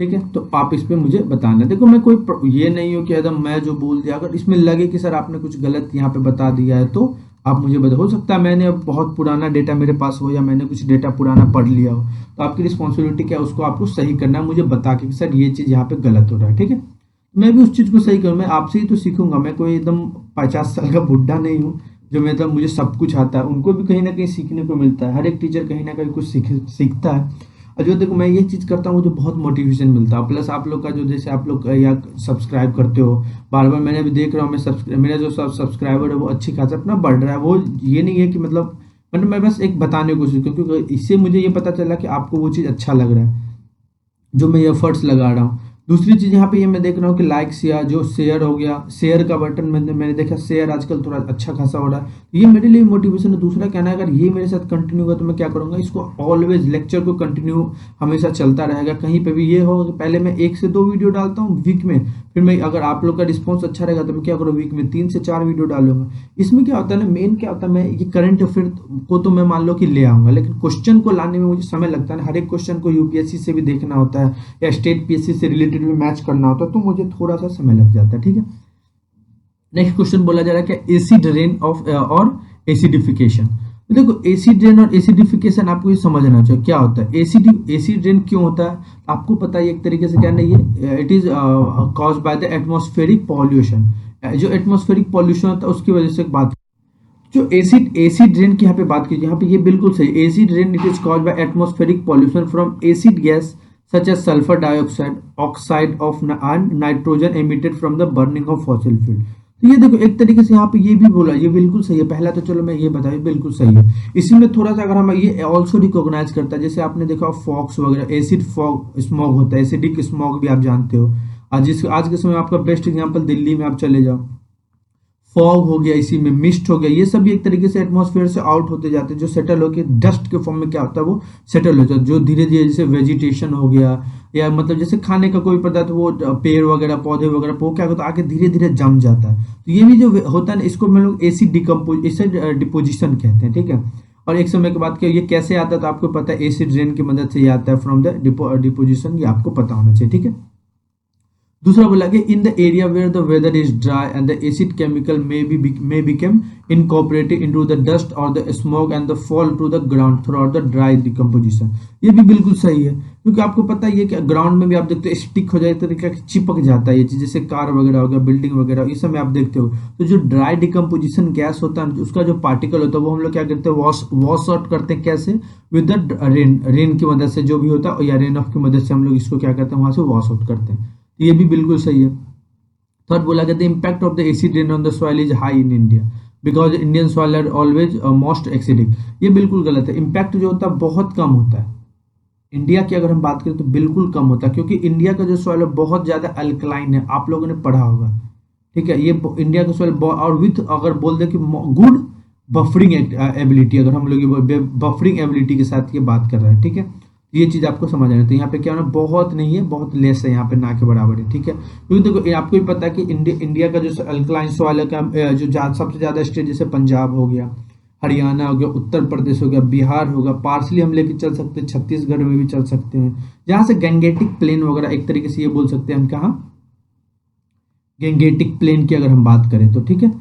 ठीक है। तो आप इस पे मुझे बताना। देखो मैं कोई ये नहीं हूँ कि एकदम मैं जो बोल दिया, अगर इसमें लगे कि सर आपने कुछ गलत यहाँ पे बता दिया है तो आप मुझे बता, हो सकता है मैंने बहुत पुराना डेटा मेरे पास हो या मैंने कुछ डेटा पुराना पढ़ लिया हो, तो आपकी रिस्पॉन्सिबिलिटी क्या है, उसको आपको सही करना है, मुझे बता के कि सर ये चीज़ यहाँ पे गलत हो रहा है, ठीक है। मैं भी उस चीज़ को सही करूँ, मैं आपसे ही तो सीखूंगा, मैं कोई एकदम 50 साल का बुढ़ा नहीं हूँ जो मतलब मुझे सब कुछ आता है। उनको भी कहीं ना कहीं सीखने को मिलता है, हर एक टीचर कहीं ना कहीं कुछ सीखता है। और जो देखो मैं ये चीज़ करता हूँ मुझे बहुत मोटिवेशन मिलता है, प्लस आप लोग का जो जैसे आप लोग या सब्सक्राइब करते हो बार बार, मैंने भी देख रहा हूँ मैं मेरा जो सब्सक्राइबर है वो अच्छी खासा अपना बढ़ रहा है। वो ये नहीं है कि मतलब मैं बस एक बताने की कोशिश करूँ, क्योंकि इससे मुझे ये पता चला कि आपको वो चीज़ अच्छा लग रहा है जो मैं एफर्ट्स लगा रहा हूँ। दूसरी चीज़ यहाँ पे ये मैं देख रहा हूँ कि लाइक्स या जो शेयर हो गया, शेयर का बटन मैंने देखा शेयर आजकल थोड़ा अच्छा खासा हो रहा है, तो ये मेरे लिए मोटिवेशन है। दूसरा कहना है अगर ये मेरे साथ कंटिन्यू होगा तो मैं क्या करूँगा, इसको ऑलवेज लेक्चर को कंटिन्यू हमेशा चलता रहेगा। कहीं पे भी ये होगा कि पहले मैं 1 से 2 वीडियो डालता हूँ वीक में, फिर मैं अगर आप लोग का रिस्पॉन्स अच्छा रहेगा तो मैं क्या करूँ वीक में 3 से 4 वीडियो डालूंगा। इसमें क्या होता है ना, मेन क्या होता है, मैं ये करंट अफेयर को तो मैं मान लो कि ले आऊंगा, लेकिन क्वेश्चन को लाने में मुझे समय लगता है ना, हर एक क्वेश्चन को यूपीएससी से भी देखना होता है या स्टेट पीएससी से रिलेटेड भी मैच करना होता है, तो मुझे थोड़ा सा समय लग जाता है, ठीक है। नेक्स्ट क्वेश्चन बोला जा रहा है कि एसिड रेन ऑफ और एसिडिफिकेशन। तो देखो एसिड रेन और एसिडिफिकेशन आपको ये समझना चाहिए क्या होता है। एसिड रेन क्यों होता है आपको पता है, एक तरीके से क्या नहीं, ये it is caused by the atmospheric pollution. जो एटमॉस्फेरिक पॉल्यूशन होता है उसकी वजह से बात, जो एसिड रेन की यहाँ पे बात कीजिए, यहाँ पे ये बिल्कुल सही, acid rain it is caused by atmospheric pollution from acid gas such as sulfur dioxide, oxide of and nitrogen emitted from the burning of fossil fuel। तो ये देखो एक तरीके से यहाँ पे ये भी बोला, ये बिल्कुल सही है। पहला तो चलो मैं ये बताया बिल्कुल सही है। इसी में थोड़ा सा अगर हम ये ऑल्सो रिकॉग्नाइज करता है, जैसे आपने देखा फॉक्स वगैरह, एसिड फॉग स्मॉग होता है, एसिडिक स्मॉग भी आप जानते हो। आज के समय आपका बेस्ट एग्जाम्पल दिल्ली में आप चले जाओ, फॉग हो गया, इसी में मिस्ट हो गया, ये सब एक तरीके से एटमॉस्फेयर से आउट होते जाते हैं, जो सेटल होके डस्ट के फॉर्म में क्या होता है वो सेटल हो जाता है, जो धीरे धीरे जैसे वेजिटेशन हो गया या मतलब जैसे खाने का कोई पदार्थ वो पेड़ वगैरह पौधे वगैरह वो क्या होता है आगे धीरे धीरे जम जाता है। तो ये भी जो होता है ना, इसको हम लोग एसिड डिपोजिशन कहते हैं, ठीक है। और एक समय के बाद क्या ये कैसे आता है तो आपको पता है, एसिड रेन की मदद से ये आता है फ्रॉम द डिपोजिशन, ये आपको पता होना चाहिए, ठीक है। दूसरा बोला कि in the area where the weather is dry and the acid chemical may become incorporated into the dust और the smoke and the fall to the ground throughout the dry decomposition. ये भी बिल्कुल सही है, क्योंकि आपको पता है कि ग्राउंड में भी आप देखते हो स्टिक हो जाए तरीका चिपक जाता है ये चीज, जैसे कार वगैरह हो गया, बिल्डिंग वगैरह, ये सब में आप देखते हो। तो जो ड्राई डिकम्पोजिशन गैस होता है उसका जो पार्टिकल होता है वो हम लोग क्या करते हैं वॉश आउट करते हैं, कैसे, विद द रेन की मदद से जो भी होता है, या रेन ऑफ की मदद से हम लोग इसको क्या करते हैं वहां से वॉश आउट करते हैं। ये भी बिल्कुल सही है। थर्ड बोला गया the impact of the acid rain on the soil is high in India because Indian soil are always most acidic. ये बिल्कुल गलत है, इम्पैक्ट जो होता है बहुत कम होता है इंडिया की, अगर हम बात करें तो बिल्कुल कम होता है, क्योंकि इंडिया का जो सॉइल है बहुत ज्यादा अल्कलाइन है, आप लोगों ने पढ़ा होगा, ठीक है। ये इंडिया का सॉइल और विथ अगर बोल दे कि गुड बफरिंग एबिलिटी, अगर हम लोग बफरिंग एबिलिटी के साथ ये बात कर रहे हैं, ठीक है। ये चीज आपको समझ आना। तो यहाँ पे क्या होना, बहुत नहीं है बहुत लेस है, यहाँ पे ना के बराबर है, ठीक है। क्योंकि देखो आपको भी पता है कि इंडिया का जो अल्कलाइन सॉइल है जो सबसे ज्यादा स्टेट जैसे पंजाब हो गया, हरियाणा हो गया, उत्तर प्रदेश हो गया, बिहार होगा, पार्सली हम लेके चल सकते हैं, छत्तीसगढ़ में भी चल सकते हैं, जहाँ से गैंगेटिक प्लेन वगैरह, एक तरीके से ये बोल सकते हैं हम कहाँ गैंगेटिक प्लेन की अगर हम बात करें तो, ठीक है।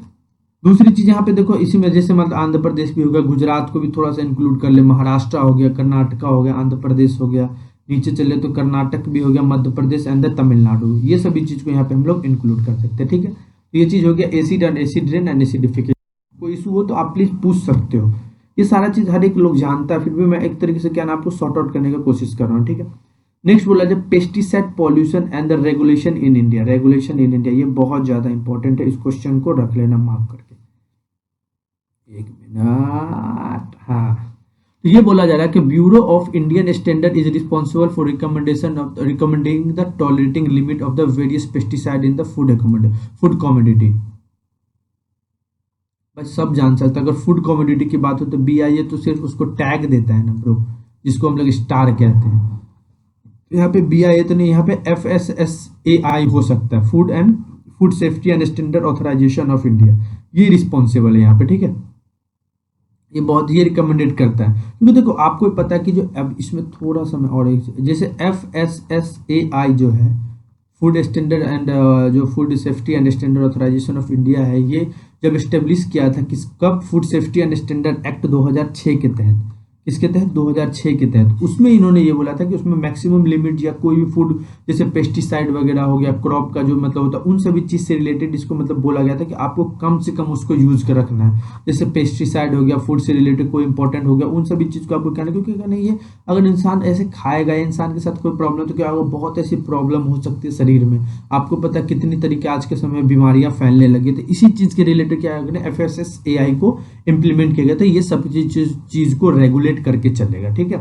दूसरी चीज यहाँ पे देखो इसी में जैसे मतलब आंध्र प्रदेश भी हो गया, गुजरात को भी थोड़ा सा इंक्लूड कर ले, महाराष्ट्र हो गया, कर्नाटका हो गया, आंध्र प्रदेश हो गया, नीचे चले तो कर्नाटक भी हो गया, मध्य प्रदेश एंड तमिलनाडु, ये सभी चीज़ को यहाँ पे हम लोग इंक्लूड कर सकते हैं। ठीक है, तो ये चीज़ हो गया acid and acid rain and acidification. कोई इशू हो तो आप प्लीज़ पूछ सकते हो। ये सारा चीज़ हर एक लोग जानता है, फिर भी मैं एक तरीके से क्या ना आपको सॉर्ट आउट करने का कोशिश कर रहा हूँ। ठीक है, नेक्स्ट बोला जाए pesticide pollution and the regulation in India. Regulation in India ये बहुत ज़्यादा इंपॉर्टेंट है, इस क्वेश्चन को रख लेना मार्क करके। एक मिनट, हाँ, तो ये बोला जा रहा है कि bureau of Indian standard is responsible for recommendation of recommending the tolerating limit of the various pesticide in the food commodity. बस सब जान सकता है, अगर फूड कमोडिटी की बात हो तो BIA तो सिर्फ उसको टैग देता है ना ब्रो, जिसको हम लोग स्टार कहते हैं। यहाँ पे BIA तो नहीं, यहाँ पे FSSAI हो सकता है, Food Safety and Standard Authorisation of India, ये रिस्पॉन्सिबल है यहाँ पे। ठीक है, ये बहुत ये रिकमेंडेड करता है, क्योंकि देखो आपको पता है कि जो अब इसमें थोड़ा सा मैं और एक जैसे FSSAI जो है फूड स्टैंडर्ड एंड जो Food Safety and Standard Authorisation of India है, ये जब इस्टेब्लिश किया था किस कब, Food Safety and Standard Act 2006 के तहत। किसके तहत? 2006 के तहत। उसमें इन्होंने ये बोला था कि उसमें मैक्सिमम लिमिट या कोई भी फूड जैसे पेस्टिसाइड वगैरह हो गया, क्रॉप का जो मतलब होता है, उन सभी चीज़ से रिलेटेड इसको मतलब बोला गया था कि आपको कम से कम उसको यूज कर रखना है। जैसे पेस्टिसाइड हो गया, फूड से रिलेटेड कोई इंपॉर्टेंट हो गया, उन सभी चीज़ को आपको कहना, क्योंकि नहीं ये अगर इंसान ऐसे खाएगा, इंसान के साथ कोई प्रॉब्लम तो क्या होगा, बहुत ऐसी प्रॉब्लम हो सकती है शरीर में। आपको पता है कितनी तरीके आज के समय बीमारियां फैलने लगी, तो इसी चीज़ के रिलेटेड क्या है, FSSAI को इम्प्लीमेंट किया गया था, ये सब चीज़ को रेगुलेट करके चलेगा। ठीक है,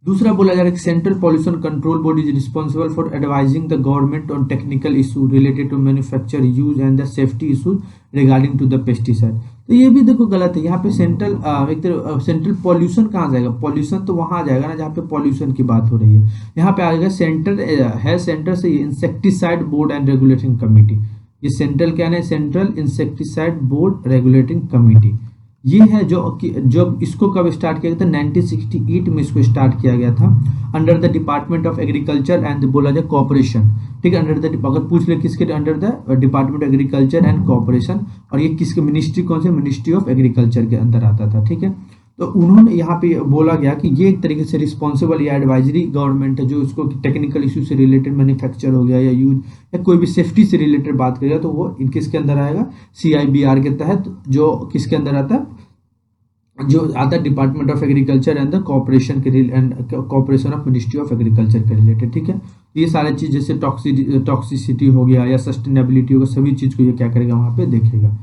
दूसरा बोला जा रहा है कि Central pollution control Board is responsible for advising the government on technical issue related to manufacture use and the safety issues regarding to the pesticide. तो ये भी देखो गलत है, यहाँ पे सेंट्रल पॉल्यूशन कहाँ जाएगा, पॉल्यूशन तो वहाँ आ जाएगा ना जहाँ पे पॉल्यूशन की बात हो रही है। यहाँ पे आएगा सेंटर से insecticide board and regulating committee. ये सेंट्रल क्या है, central insecticide board regulating committee, ये है जो इसको कब स्टार्ट किया गया था, 1968 में इसको स्टार्ट किया गया था, under the department of agriculture and बोला जाए कॉर्पोरेशन। ठीक है, अगर पूछ ले किसके, under the department of agriculture and corporation, और ये किसके मिनिस्ट्री, कौन से मिनिस्ट्री ऑफ एग्रीकल्चर के अंदर आता था। ठीक है, तो उन्होंने यहाँ पे बोला गया कि ये एक तरीके से रिस्पॉन्सिबल या एडवाइजरी गवर्नमेंट है, जो इसको टेक्निकल इशू से रिलेटेड मैन्युफैक्चर हो गया या यूज या कोई भी सेफ्टी से रिलेटेड बात करेगा तो वो किसके अंदर आएगा, CIBR के तहत, जो किसके अंदर आता है, जो आता है department of agriculture and the corporation के and corporation of ministry of agriculture के रिलेटेड। ठीक है, ये सारे चीज़ जैसे टॉक्सिसिटी हो गया या सस्टेनेबिलिटी होगा, सभी चीज़ को ये क्या करेगा वहाँ पे देखेगा।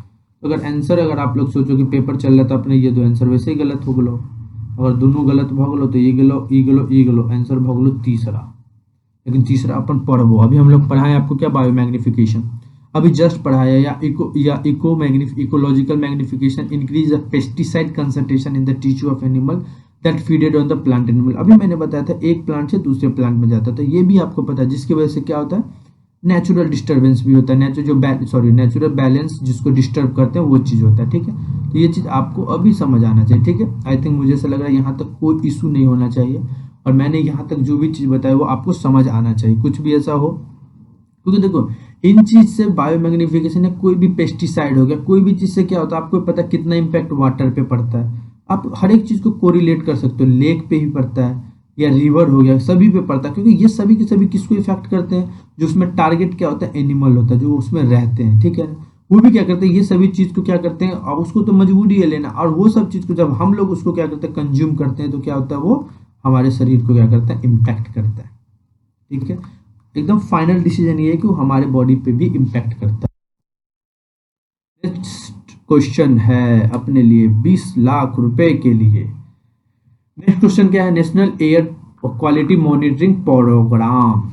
अगर आंसर, अगर आप लोग सोचो कि पेपर चल रहा था अपने ये दो आंसर वैसे ही गलत हो गलो, अगर दोनों गलत भगलो तो ये गलो आंसर भगलो तीसरा, लेकिन तीसरा अपन पढ़ो। अभी हम लोग पढ़ाएं आपको क्या, बायो मैग्निफिकेशन अभी जस्ट पढ़ाया, या ecological magnification increase the pesticide concentration in the tissue of animal that feeded on the plant animal. अभी मैंने बताया था एक प्लांट से दूसरे प्लांट में जाता था, ये भी आपको पता है, जिसकी वजह से क्या होता है, नेचुरल डिस्टर्बेंस भी होता है, नेचुरल बैलेंस जिसको डिस्टर्ब करते हैं वो चीज़ होता है। ठीक है, तो ये चीज़ आपको अभी समझ आना चाहिए। ठीक है, आई थिंक मुझे ऐसा लग रहा है यहाँ तक कोई इशू नहीं होना चाहिए, और मैंने यहाँ तक जो भी चीज़ बताई वो आपको समझ आना चाहिए, कुछ भी ऐसा हो, क्योंकि देखो इन चीज़ से बायो मैग्निफिकेशन है, कोई भी पेस्टिसाइड हो गया, कोई भी चीज़ से क्या होता है आपको पता है कितना इम्पैक्ट वाटर पे पड़ता है, आप हर एक चीज़ को कोरिलेट कर सकते हो, लेक पे भी पड़ता है या रिवर हो गया, सभी पे पड़ता है, क्योंकि ये सभी के सभी किसको इफेक्ट करते हैं, जो उसमें टारगेट क्या होता है, एनिमल होता है जो उसमें रहते हैं। ठीक है, वो भी क्या करते हैं, ये सभी चीज़ को क्या करते हैं, और उसको तो मजबूरी है लेना, और वो सब चीज़ को जब हम लोग उसको क्या करते हैं, कंज्यूम करते हैं, तो क्या होता है वो हमारे शरीर को क्या करता है, इम्पैक्ट करता है। ठीक है, एकदम फाइनल डिसीजन ये है कि वो हमारे बॉडी पे भी इम्पैक्ट करता है। नेक्स्ट क्वेश्चन है अपने लिए 20 लाख रुपए के लिए। नेक्स्ट क्वेश्चन क्या है, National Air Quality Monitoring Programme.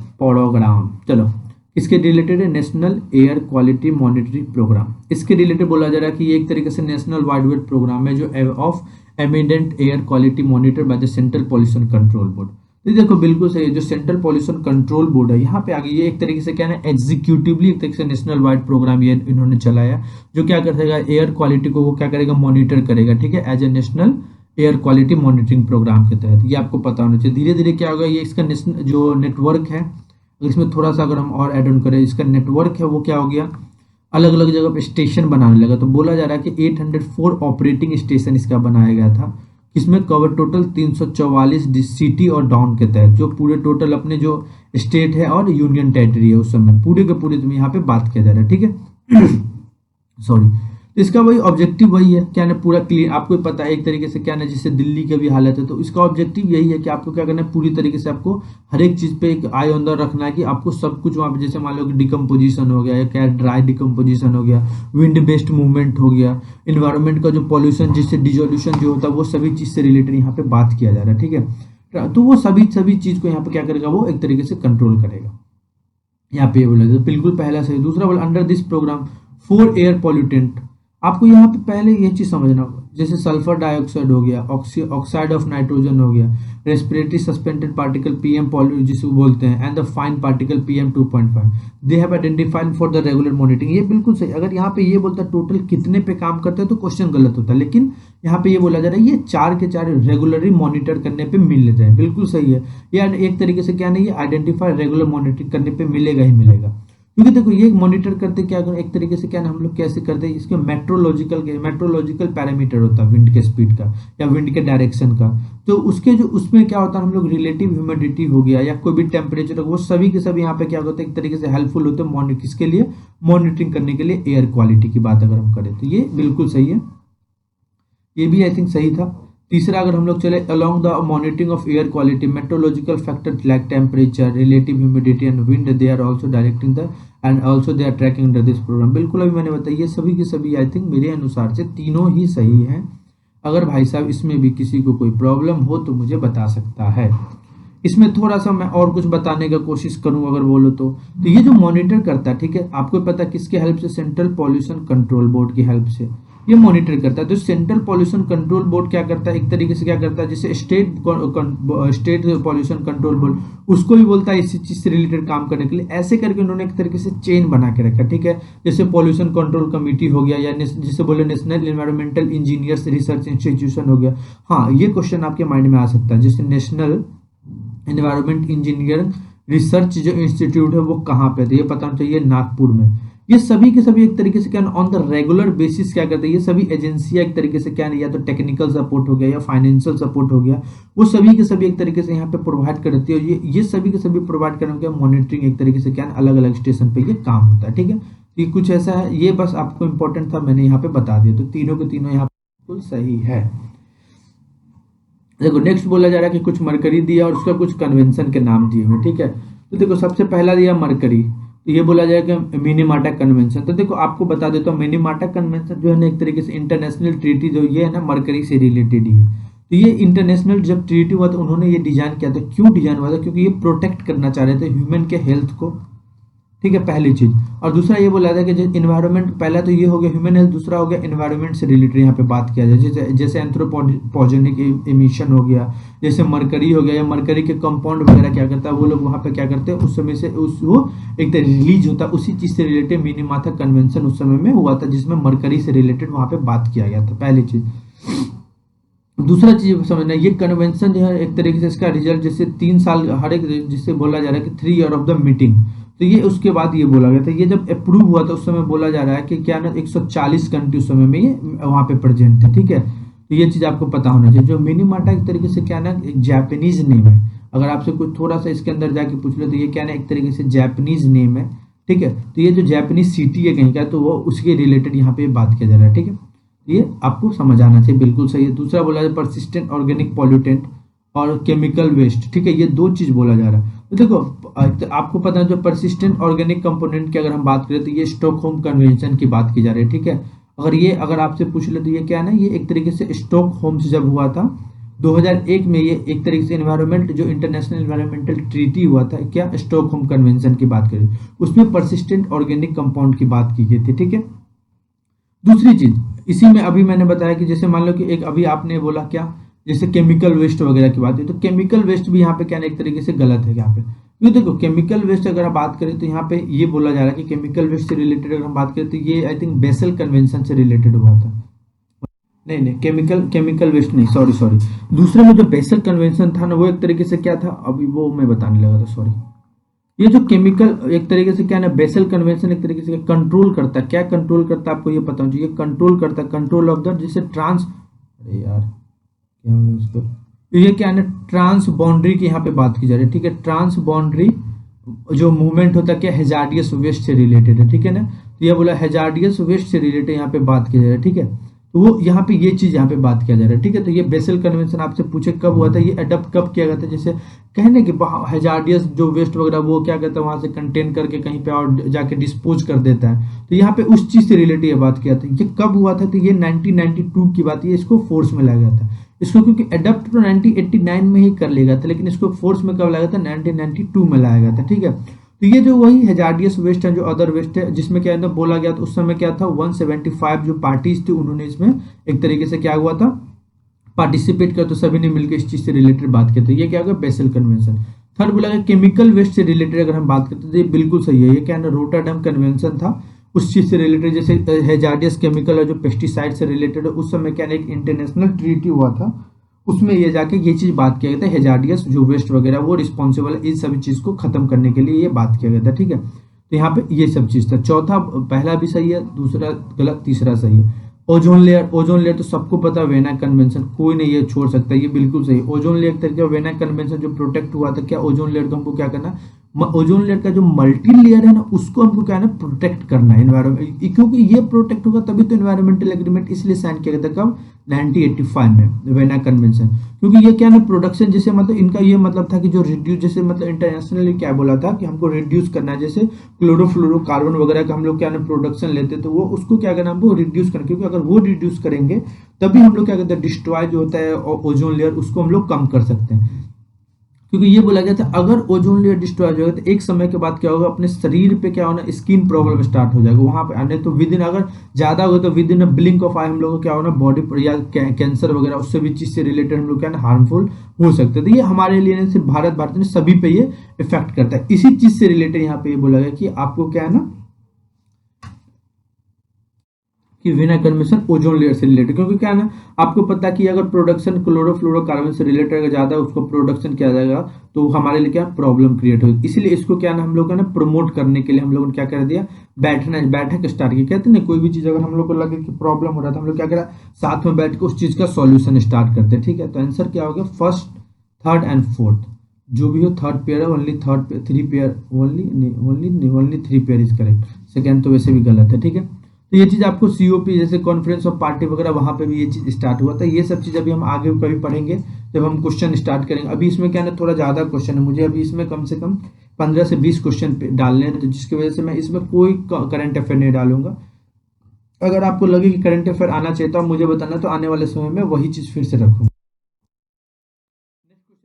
चलो इसके रिलेटेड है, National Air Quality Monitoring Programme. इसके रिलेटेड बोला जा रहा है कि ये एक तरीके से नेशनल वाइड प्रोग्राम है जो of ambient air quality monitor by the central pollution control board. तो देखो बिल्कुल सही है, जो सेंट्रल पॉल्यूशन कंट्रोल बोर्ड है यहाँ पे आगे ये एक तरीके से क्या है, एग्जीक्यूटिवली एक तरीके से नेशनल वाइड प्रोग्राम ये इन्होंने चलाया, जो क्या करेगा, एयर क्वालिटी को वो क्या करेगा, मॉनिटर करेगा। ठीक है, as a National Air Quality Monitoring Programme के तहत, ये आपको पता होना चाहिए। धीरे धीरे क्या होगा, ये इसका जो नेटवर्क है, इसमें थोड़ा सा अगर हम और एड ऑन करें, इसका नेटवर्क है वो क्या हो गया, अलग अलग जगह पे स्टेशन बनाने लगा। तो बोला जा रहा है कि 804 ऑपरेटिंग स्टेशन इसका बनाया गया था, किसमें कवर टोटल 344 सिटी और डाउन के तहत, जो पूरे टोटल अपने जो स्टेट है और यूनियन टेरिटरी है उस समय पूरे के पूरे तुम्हें यहाँ पे बात किया जा रहा है, ठीक है। सॉरी। तो इसका वही ऑब्जेक्टिव वही है, क्या ना पूरा क्लियर आपको पता है एक तरीके से, क्या ना जैसे दिल्ली की भी हालत है, तो इसका ऑब्जेक्टिव यही है कि आपको क्या करना है, पूरी तरीके से आपको हर एक चीज पे एक आई ऑन द रखना है कि आपको सब कुछ वहां पे, जैसे मान लो कि डिकम्पोजिशन हो गया या क्या ड्राई डिकम्पोजिशन हो गया, विंड बेस्ड मूवमेंट हो गया, इन्वायरमेंट का जो पॉल्यूशन जिससे डिजोल्यूशन जो होता है, वो सभी चीज से रिलेटेड यहाँ पे बात किया जा रहा है, ठीक है। तो वो सभी चीज को यहाँ पे क्या करेगा, वो एक तरीके से कंट्रोल करेगा। यहाँ पे बोला तो बिल्कुल पहला सही। दूसरा बोला under this programme 4 air pollutant, आपको यहाँ पे पहले ये चीज समझना होगा, जैसे सल्फर डाइऑक्साइड हो गया, ऑक्साइड ऑफ नाइट्रोजन हो गया, रेस्पिरेटरी सस्पेंडेड पार्टिकल पीएम जिसे बोलते हैं, and the fine particle PM 2.5 they have identified for the regular monitoring. ये बिल्कुल सही। अगर यहाँ पे ये बोलता है टोटल कितने पे काम करते हैं तो क्वेश्चन गलत होता है, लेकिन यहाँ पे ये बोला जा रहा है ये 4 के 4 रेगुलरली मॉनिटर करने पे मिल लेते हैं, बिल्कुल सही है। ये एक तरीके से क्या नहीं, ये आइडेंटिफाई रेगुलर मॉनिटरिंग करने पे मिलेगा ही मिलेगा, क्योंकि देखो ये मॉनिटर करते क्या करें एक तरीके से, क्या ना हम लोग कैसे करते हैं, इसके मेट्रोलॉजिकल पैरामीटर होता है विंड के स्पीड का या विंड के डायरेक्शन का, तो उसके जो उसमें क्या होता है, हम लोग रिलेटिव ह्यूमिडिटी हो गया या कोई भी टेम्परेचर, वो सभी के सभी यहाँ पे क्या होता है एक तरीके से हेल्पफुल होते हैं किसके लिए, मॉनिटरिंग करने के लिए। एयर क्वालिटी की बात अगर हम करें तो ये बिल्कुल सही है, ये भी आई थिंक सही था। तीसरा अगर हम लोग चले, along the monitoring of air quality metrological factors like temperature, relative humidity and wind, they are also directing the and also they are tracking under this programme. बिल्कुल अभी मैंने बताया ये सभी के सभी आई थिंक मेरे अनुसार से तीनों ही सही हैं। अगर भाई साहब इसमें भी किसी को कोई प्रॉब्लम हो तो मुझे बता सकता है। इसमें थोड़ा सा मैं और कुछ बताने का कोशिश करूं अगर बोलो तो ये जो मॉनिटर करता है, ठीक है, आपको पता है किसके हेल्प से, सेंट्रल पॉल्यूशन कंट्रोल बोर्ड की हेल्प से ये मॉनिटर करता है। तो सेंट्रल पॉल्यूशन कंट्रोल बोर्ड क्या करता है, एक तरीके से क्या करता है, जैसे स्टेट पॉल्यूशन कंट्रोल बोर्ड उसको भी बोलता है इसी चीज से रिलेटेड काम करने के लिए। ऐसे करके उन्होंने एक तरीके से चेन बना के रखा, ठीक है। जैसे पॉल्यूशन कंट्रोल कमेटी हो गया या जिसे बोले national environmental engineers research institution हो गया। हाँ, ये क्वेश्चन आपके माइंड में आ सकता है, जैसे नेशनल एनवायरमेंट इंजीनियर रिसर्च जो इंस्टीट्यूट है वो कहाँ पे है, तो ये पता होना चाहिए नागपुर में। ये सभी के सभी एक तरीके से क्या ऑन द रेगुलर बेसिस क्या करते हैं, ये सभी एजेंसियां एक तरीके से क्या या तो टेक्निकल सपोर्ट हो गया या फाइनेंशियल सपोर्ट हो गया, वो सभी के सभी एक तरीके से यहाँ पे प्रोवाइड करती है। ये सभी के सभी प्रोवाइड करने का मॉनिटरिंग एक तरीके से क्या अलग अलग स्टेशन पे ये काम होता है, ठीक है। ये कुछ ऐसा है, ये बस आपको इंपॉर्टेंट था, मैंने यहाँ पे बता दिया। तो तीनों के तीनों यहाँ बिल्कुल सही है। देखो नेक्स्ट बोला जा रहा है कि कुछ मरकरी दिया और उसका कुछ कन्वेंशन के नाम दिए हुए, ठीक है। तो देखो सबसे पहला दिया मरकरी, तो ये बोला जाएगा मिनीमाटा कन्वेंशन। तो देखो आपको बता देता हूँ मिनीमाटा कन्वेंशन जो है ना एक तरीके से इंटरनेशनल ट्रीटी जो ये है ना मरकरी से रिलेटेड ही है। तो ये इंटरनेशनल जब ट्रीटी हुआ तो उन्होंने ये डिजाइन किया था, क्यों डिजाइन हुआ था, क्योंकि ये प्रोटेक्ट करना चाह रहे थे ह्यूमन के हेल्थ को, ठीक है, पहली चीज। और दूसरा ये बोला था कि इन्वायरमेंट, पहला तो ये हो गया ह्यूमन हेल्थ, दूसरा हो गया इन्वायरमेंट से रिलेटेड यहाँ पे बात किया जाए, जैसे एंथ्रोपोजेनिक इमिशन हो गया, जैसे मरकरी हो गया, या मरकरी के कंपाउंड वगैरह क्या करता है वो लोग वहाँ पे क्या करते हैं उस समय से वो एक तरह रिलीज होता है, उसी चीज से रिलेटेड मिनीमाता कन्वेंशन उस समय में हुआ था, जिसमें मरकरी से रिलेटेड वहाँ पे बात किया गया था, पहली चीज। दूसरा चीज समझना, ये कन्वेंशन जो है एक तरीके से इसका रिजल्ट जैसे 3 साल हर एक, जिससे बोला जा रहा है कि 3 ईयर ऑफ द मीटिंग, तो ये उसके बाद ये बोला गया था। ये जब अप्रूव हुआ था उस समय बोला जा रहा है कि क्या ना 140 कंट्री उस समय में ये वहाँ पे प्रेजेंट थे, ठीक है। तो ये चीज आपको पता होना चाहिए। जो मिनीमाटा एक तरीके से क्या ना एक जापानीज नेम है, अगर आपसे कुछ थोड़ा सा इसके अंदर जाके पूछ लो तो ये क्या ना एक तरीके से जापानीज नेम है, ठीक है। तो ये जो जापानीज सिटी है कहीं का, तो वो उसके रिलेटेड यहाँ पे बात किया जा रहा है, ठीक है। ये आपको समझ आना चाहिए, बिल्कुल सही है। दूसरा बोला जाए परसिस्टेंट ऑर्गेनिक पॉल्यूटेंट और केमिकल वेस्ट, ठीक है, ये दो चीज बोला जा रहा है। तो देखो तो आपको पता है जो परसिस्टेंट ऑर्गेनिक कंपोनेंट की अगर हम बात करें तो ये स्टॉकहोम कन्वेंशन की बात की जा रही है, ठीक है। अगर आपसे पूछ ले तो ये क्या है ना, ये एक तरीके से स्टॉकहोम से जब हुआ था 2001 में, ये एक तरीके से एनवायरमेंट जो इंटरनेशनल एनवायरमेंटल ट्रीटी हुआ था, क्या स्टॉकहोम कन्वेंशन की बात करें, उसमें परसिस्टेंट ऑर्गेनिक कंपाउंड की बात की गई थी, ठीक है। दूसरी चीज इसी में अभी मैंने बताया कि जैसे मान लो कि एक अभी आपने बोला क्या, जैसे केमिकल वेस्ट वगैरह की बात है, तो केमिकल वेस्ट भी यहाँ पे क्या एक तरीके से गलत है यहाँ पे। ये देखो केमिकल वेस्ट अगर आप बात करें तो यहाँ पे ये बोला जा रहा है कि केमिकल वेस्ट से रिलेटेड अगर हम बात करें तो ये आई थिंक बेसल कन्वेंशन से रिलेटेड हुआ था। नहीं केमिकल वेस्ट नहीं, सॉरी दूसरे में जो बेसल कन्वेंशन था ना वो एक तरीके से क्या था, अभी वो मैं बताने लगा था, सॉरी। ये जो केमिकल एक तरीके से क्या ना बेसल कन्वेंशन एक तरीके से कंट्रोल करता है, क्या कंट्रोल करता है आपको ये पता होना चाहिए, कंट्रोल करता है कंट्रोल ऑफ द जैसे अरे यार क्या होगा इसको, तो ये क्या है ना, ट्रांस बाउंड्री की यहाँ पे बात की जा रही है, ठीक है। ट्रांस बाउंड्री जो मूवमेंट होता है क्या, हेजार्डियस वेस्ट से रिलेटेड है, ठीक है ना। तो ये बोला हेजार्डियस वेस्ट से रिलेटेड यहाँ पे बात की जा रही है, ठीक है। तो वो यहाँ पे ये चीज यहाँ पे बात किया जा रहा है, ठीक है। तो ये बेसल कन्वेंशन आपसे पूछे कब हुआ था, ये अडॉप्ट कब किया गया था, जैसे कहने कि हेजार्डियस जो वेस्ट वगैरह वो क्या कहता है वहां से कंटेन करके कहीं पे और जाके डिस्पोज कर देता है, तो यहाँ पे उस चीज से रिलेटेड बात किया था। ये कब हुआ था, तो ये 1992 की बात है, इसको फोर्स में लाया गया था इसको, क्योंकि अडॉप्ट तो 1989 में ही कर लिया गया था, लेकिन इसको फोर्स में कब लाया गया था, 1992 में लाया गया था, ठीक है। तो ये जो वही हेजार्डियस वेस्ट है, जो अदर वेस्ट है, जिसमें क्या है बोला गया था उस समय क्या था, 175 जो पार्टीज थी उन्होंने इसमें एक तरीके से क्या हुआ था, पार्टिसिपेट कर, तो सभी ने मिलकर इस चीज से रिलेटेड बात की, तो ये क्या होगा, बेसल कन्वेंशन। थर्ड बोला गया केमिकल वेस्ट से रिलेटेड अगर हम बात करते हैं तो ये बिल्कुल सही है, ये क्या है ना, रोटरडम कन्वेंशन था उस चीज से रिलेटेड, जैसे हेजार्डियस केमिकल और जो पेस्टिसाइड से रिलेटेड है, उस समय क्या है, एक इंटरनेशनल ट्रीटी हुआ था, उसमें ये जाके ये चीज बात किया गया था, हेजार्डियस जो वेस्ट वगैरह वो रिस्पॉन्सिबल है इस सभी चीज को खत्म करने के लिए, ये बात किया गया था, ठीक है। तो यहाँ पे ये सब चीज था। चौथा, पहला भी सही है, दूसरा गलत, तीसरा सही है। ओजोन लेयर, ओजोन लेयर तो सबको पता है, वेना कन्वेंशन कोई नहीं ये छोड़ सकता, ये बिल्कुल सही। ओजोन लेयर तरीके वेना कन्वेंशन जो प्रोटेक्ट हुआ था, क्या ओजोन लेयर को हमको क्या करना, ओजोन लेयर का जो मल्टी लेयर है ना उसको हमको क्या है ना प्रोटेक्ट करना है एनवायरमेंट, क्योंकि ये प्रोटेक्ट होगा तभी तो एनवायरमेंटल एग्रीमेंट इसलिए साइन किया गया था कब, 1985 में वेना कन्वेंशन। क्योंकि ये क्या ना प्रोडक्शन, जैसे मतलब इनका ये मतलब था कि जो रिड्यूस, जैसे मतलब इंटरनेशनली क्या बोला था कि हमको रिड्यूस करना है, जैसे क्लोरोफ्लोरोकार्बन वगैरह का हम लोग क्या ना प्रोडक्शन लेते तो वो उसको क्या करना, हमको रिड्यूस करना, क्योंकि अगर वो रिड्यूस करेंगे तभी हम लोग क्या कहते हैं, डिस्ट्रॉय जो होता है ओजोन लेयर उसको हम लोग कम कर सकते हैं। क्योंकि ये बोला गया था अगर ओजोन लेयर डिस्ट्रॉय हो जाएगा तो एक समय के बाद क्या होगा, अपने शरीर पे क्या होना, स्किन प्रॉब्लम स्टार्ट हो जाएगा वहां पे आने, तो विद इन अगर ज्यादा होगा तो within a blink of eye हम लोग को क्या होना, बॉडी पर या कैंसर वगैरह उससे भी चीज से रिलेटेड हम लोग क्या ना हार्मफुल हो सकते हैं। तो ये हमारे लिए नहीं सिर्फ भारत ने सभी पे ये इफेक्ट करता है। इसी चीज से रिलेटेड यहाँ पे ये बोला गया कि आपको क्या है ना, कि वेना कन्वेंशन ओजोन लेयर से रिलेटेड, क्योंकि क्या है ना आपको पता है कि अगर प्रोडक्शन क्लोरोफ्लोरोकार्बन से रिलेटेड अगर ज्यादा उसको प्रोडक्शन किया जाएगा तो हमारे लिए क्या प्रॉब्लम क्रिएट होगी, इसलिए इसको क्या ना हम लोग ना प्रमोट करने के लिए हम लोगों ने क्या कर दिया, बैठक स्टार्ट की। कहते हैं ना कोई भी चीज अगर हम लोग को लगे कि प्रॉब्लम हो रहा था हम लोग क्या करा, साथ में बैठ के उस चीज का सॉल्यूशन स्टार्ट करते हैं, ठीक है। तो आंसर क्या हो गया, फर्स्ट, थर्ड एंड फोर्थ, जो भी हो थर्ड पेयर है, only third, three pair only three pair is correct, second तो वैसे भी गलत है, ठीक है। तो ये चीज आपको सीओपी जैसे कॉन्फ्रेंस ऑफ पार्टी वगैरह वहां पे भी ये चीज स्टार्ट हुआ था, ये सब चीज अभी हम आगे कभी पढ़ेंगे जब हम क्वेश्चन स्टार्ट करेंगे। अभी इसमें क्या है ना थोड़ा ज्यादा क्वेश्चन है, मुझे अभी इसमें कम से कम 15 से 20 क्वेश्चन डालने हैं, तो जिसकी वजह से मैं इसमें कोई करंट अफेयर नहीं डालूंगा। अगर आपको लगे कि करंट अफेयर आना चाहिए तो आप मुझे बताना, तो आने वाले समय में वही चीज फिर से रखूंगा।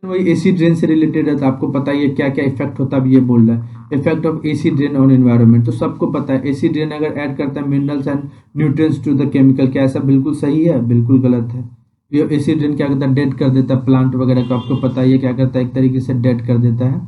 वही एसिड रेन से रिलेटेड है, तो आपको पता ही है क्या क्या इफेक्ट होता है, अब ये बोल रहा है effect of acid rain on environment, तो सबको पता है एसिड रेन अगर ऐड करता है minerals and nutrients to the chemical, क्या ऐसा बिल्कुल सही है, बिल्कुल गलत है। ये एसिड रेन क्या करता है, डेड कर देता है प्लांट वगैरह को, आपको पता ही है क्या करता है, एक तरीके से डेड कर देता है,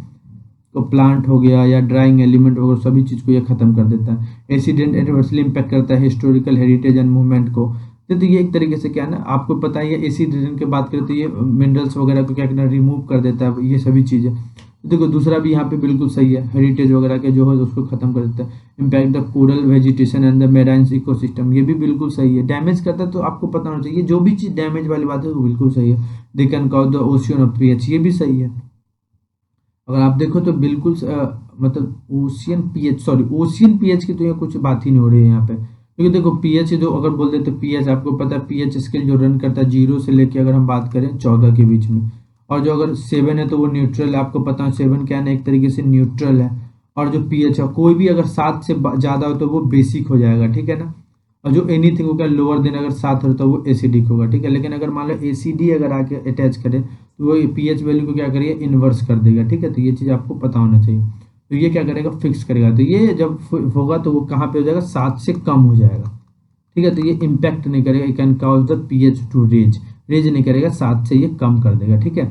तो प्लांट हो गया या ड्राइंग एलिमेंट वगैरह सभी चीज को ये खत्म कर देता है। एसिड रेन एडवर्सली इंपैक्ट करता है हिस्टोरिकल हेरिटेज एंड मूवमेंट को, तो ये एक तरीके से क्या है ना आपको पता ही है, एसिड रेन की बात करें तो ये मिनरल्स वगैरह को क्या करना, रिमूव कर देता है, ये सभी चीजें। तो देखो दूसरा भी यहाँ पे बिल्कुल सही है, हेरिटेज वगैरह के जो है उसको खत्म कर देता है। Impact the coral vegetation and the marine ecosystem, ये भी बिल्कुल सही है। डैमेज करता है तो आपको पता होना चाहिए, जो भी चीज डैमेज वाली बात है वो बिल्कुल सही है। They can cause the ocean of pH, ये भी सही है। अगर आप देखो तो बिल्कुल मतलब ओशियन पीएच की तो यहाँ कुछ बात ही नहीं हो रही है यहाँ पे, क्योंकि देखो पीएच जो अगर बोल देते पीएच, आपको पता है पीएच स्केल जो रन करता है 0 से लेके अगर हम बात करें 14 के बीच में, और जो अगर 7 है तो वो न्यूट्रल है, आपको पता है 7 क्या है ना एक तरीके से न्यूट्रल है। और जो पीएच है कोई भी अगर 7 से ज्यादा हो तो वो बेसिक हो जाएगा, ठीक है ना। और जो एनीथिंग होगा लोअर देन अगर 7 हो तो वो एसिडिक होगा, ठीक है। लेकिन अगर मान लो एसिडी अगर आके अटैच करे तो वो पीएच वैल्यू को क्या करिए, इन्वर्स कर देगा, ठीक है। तो ये चीज आपको पता होना चाहिए। तो ये क्या करेगा, फिक्स करेगा, तो ये जब होगा तो वो कहाँ पे हो जाएगा, 7 से कम हो जाएगा, ठीक है। तो ये इम्पैक्ट नहीं करेगा, can cause the pH to raise नहीं करेगा, 7 से ये कम कर देगा, ठीक है।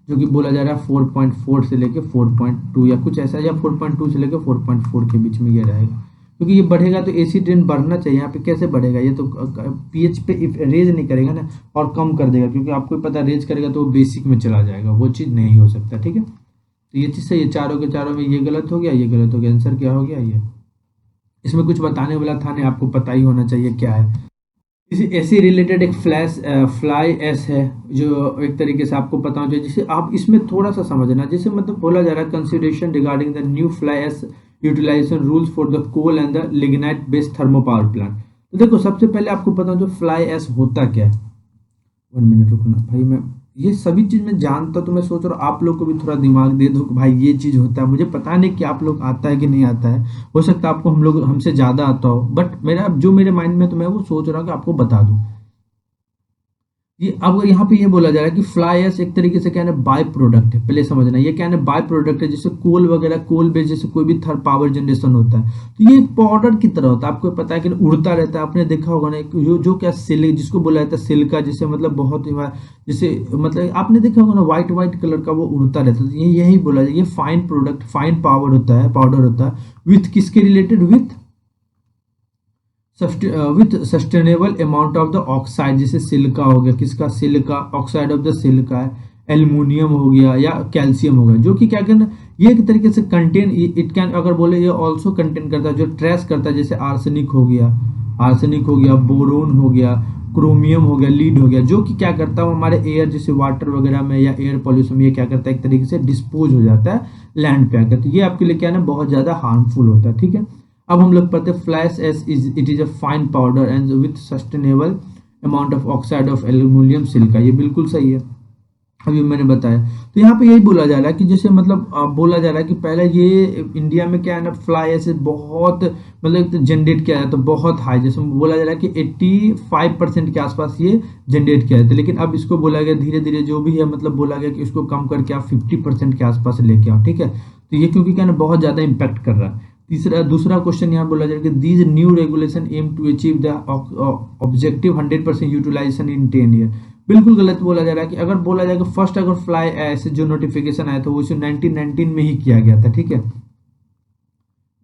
जो कि बोला जा रहा है 4.4 से लेके 4.2 या कुछ ऐसा, या 4.2 से लेके 4.4 के बीच में ये रहेगा, क्योंकि ये बढ़ेगा तो एसिड रेन बढ़ना चाहिए, यहाँ पे कैसे बढ़ेगा, ये तो पीएच पे रेज नहीं करेगा ना, और कम कर देगा, क्योंकि आपको पता रेज करेगा तो वो बेसिक में चला जाएगा, वो चीज़ नहीं हो सकता, ठीक है। तो ये चीज़ सही है, चारों के चारों में ये गलत हो गया, ये गलत हो गया, आंसर क्या हो गया ये। इसमें कुछ बताने वाला था नहीं, आपको पता ही होना चाहिए क्या है। इसी ऐसे रिलेटेड एक फ्लाई एस है, जो एक तरीके से आपको पता होना चाहिए, जिसे आप इसमें थोड़ा सा समझना, जैसे मतलब बोला जा रहा है consideration regarding the new fly ash utilisation rules for the coal and the lignite based thermo power plant. तो देखो सबसे पहले आपको पता हो जो फ्लाई एस होता क्या है। 1 मिनट रुकना भाई, मैं ये सभी चीज मैं जानता, तो मैं सोच रहा हूँ आप लोग को भी थोड़ा दिमाग दे दो कि भाई ये चीज होता है। मुझे पता नहीं कि आप लोग आता है कि नहीं आता है, हो सकता है आपको हम लोग हमसे ज्यादा आता हो, बट मेरा जो मेरे माइंड में तो मैं वो सोच रहा हूँ कि आपको बता दूं। ये अब यहाँ पे ये बोला जा रहा है कि फ्लाई एश एक तरीके से क्या है बाय प्रोडक्ट है, पहले समझना ये क्या है बाय प्रोडक्ट है, जैसे कोल वगैरह, कोल बेस जैसे कोई भी थर्ड पावर जनरेशन होता है, तो ये एक पाउडर की तरह होता है। आपको पता है कि उड़ता रहता है, आपने देखा होगा ना जो क्या सिल्क जिसको बोला जाता है सिल्का, जिसे मतलब बहुत ही जैसे मतलब आपने देखा होगा ना व्हाइट व्हाइट कलर का वो उड़ता रहता है, ये यही बोला जाए ये फाइन प्रोडक्ट फाइन पावर होता है, पाउडर होता है विथ किसके related, with sustainable amount of the oxide, जैसे सिलिका हो गया, किसका silica, oxide of the silica है, एल्युमिनियम हो गया या कैल्शियम हो गया, जो कि क्या करना ये एक तरीके से कंटेन इट कैन, अगर बोले ये ऑल्सो कंटेन करता है, जो ट्रेस करता है, जैसे आर्सेनिक हो गया, बोरोन हो गया, क्रोमियम हो गया, लीड हो गया, जो कि क्या करता है हमारे एयर जैसे वाटर वगैरह में या एयर पॉल्यूशन में ये क्या करता है एक तरीके से डिस्पोज हो जाता है लैंड पे आकर, तो ये आपके लिए क्या है ना बहुत ज्यादा हार्मफुल होता है। ठीक है, अब हम लोग पढ़ते हैं flash S is it is a fine powder and with sustainable amount of oxide of aluminium silica, ये बिल्कुल सही है, अभी मैंने बताया। तो यहाँ पे यही बोला जा रहा है कि जैसे मतलब बोला जा रहा है कि पहले ये इंडिया में क्या है ना फ्लाई ऐसे बहुत मतलब जनरेट किया जाता है बहुत हाई, जैसे बोला जा रहा है कि 85% के आसपास ये जनरेट किया जाता है, लेकिन अब इसको बोला गया धीरे धीरे जो भी है मतलब बोला गया कि इसको कम करके आप 50% के आसपास लेके आओ। ठीक है, तो ये क्योंकि क्या ना बहुत ज्यादा इंपैक्ट कर रहा है। दूसरा क्वेश्चन यहाँ बोला जाए कि these new regulation aim to achieve the objective 100% utilisation in 10 year, बिल्कुल गलत बोला जा रहा है। कि अगर बोला जाए कि फर्स्ट अगर फ्लाई ऐसे जो नोटिफिकेशन आया था वो 1919 में ही किया गया था। ठीक है,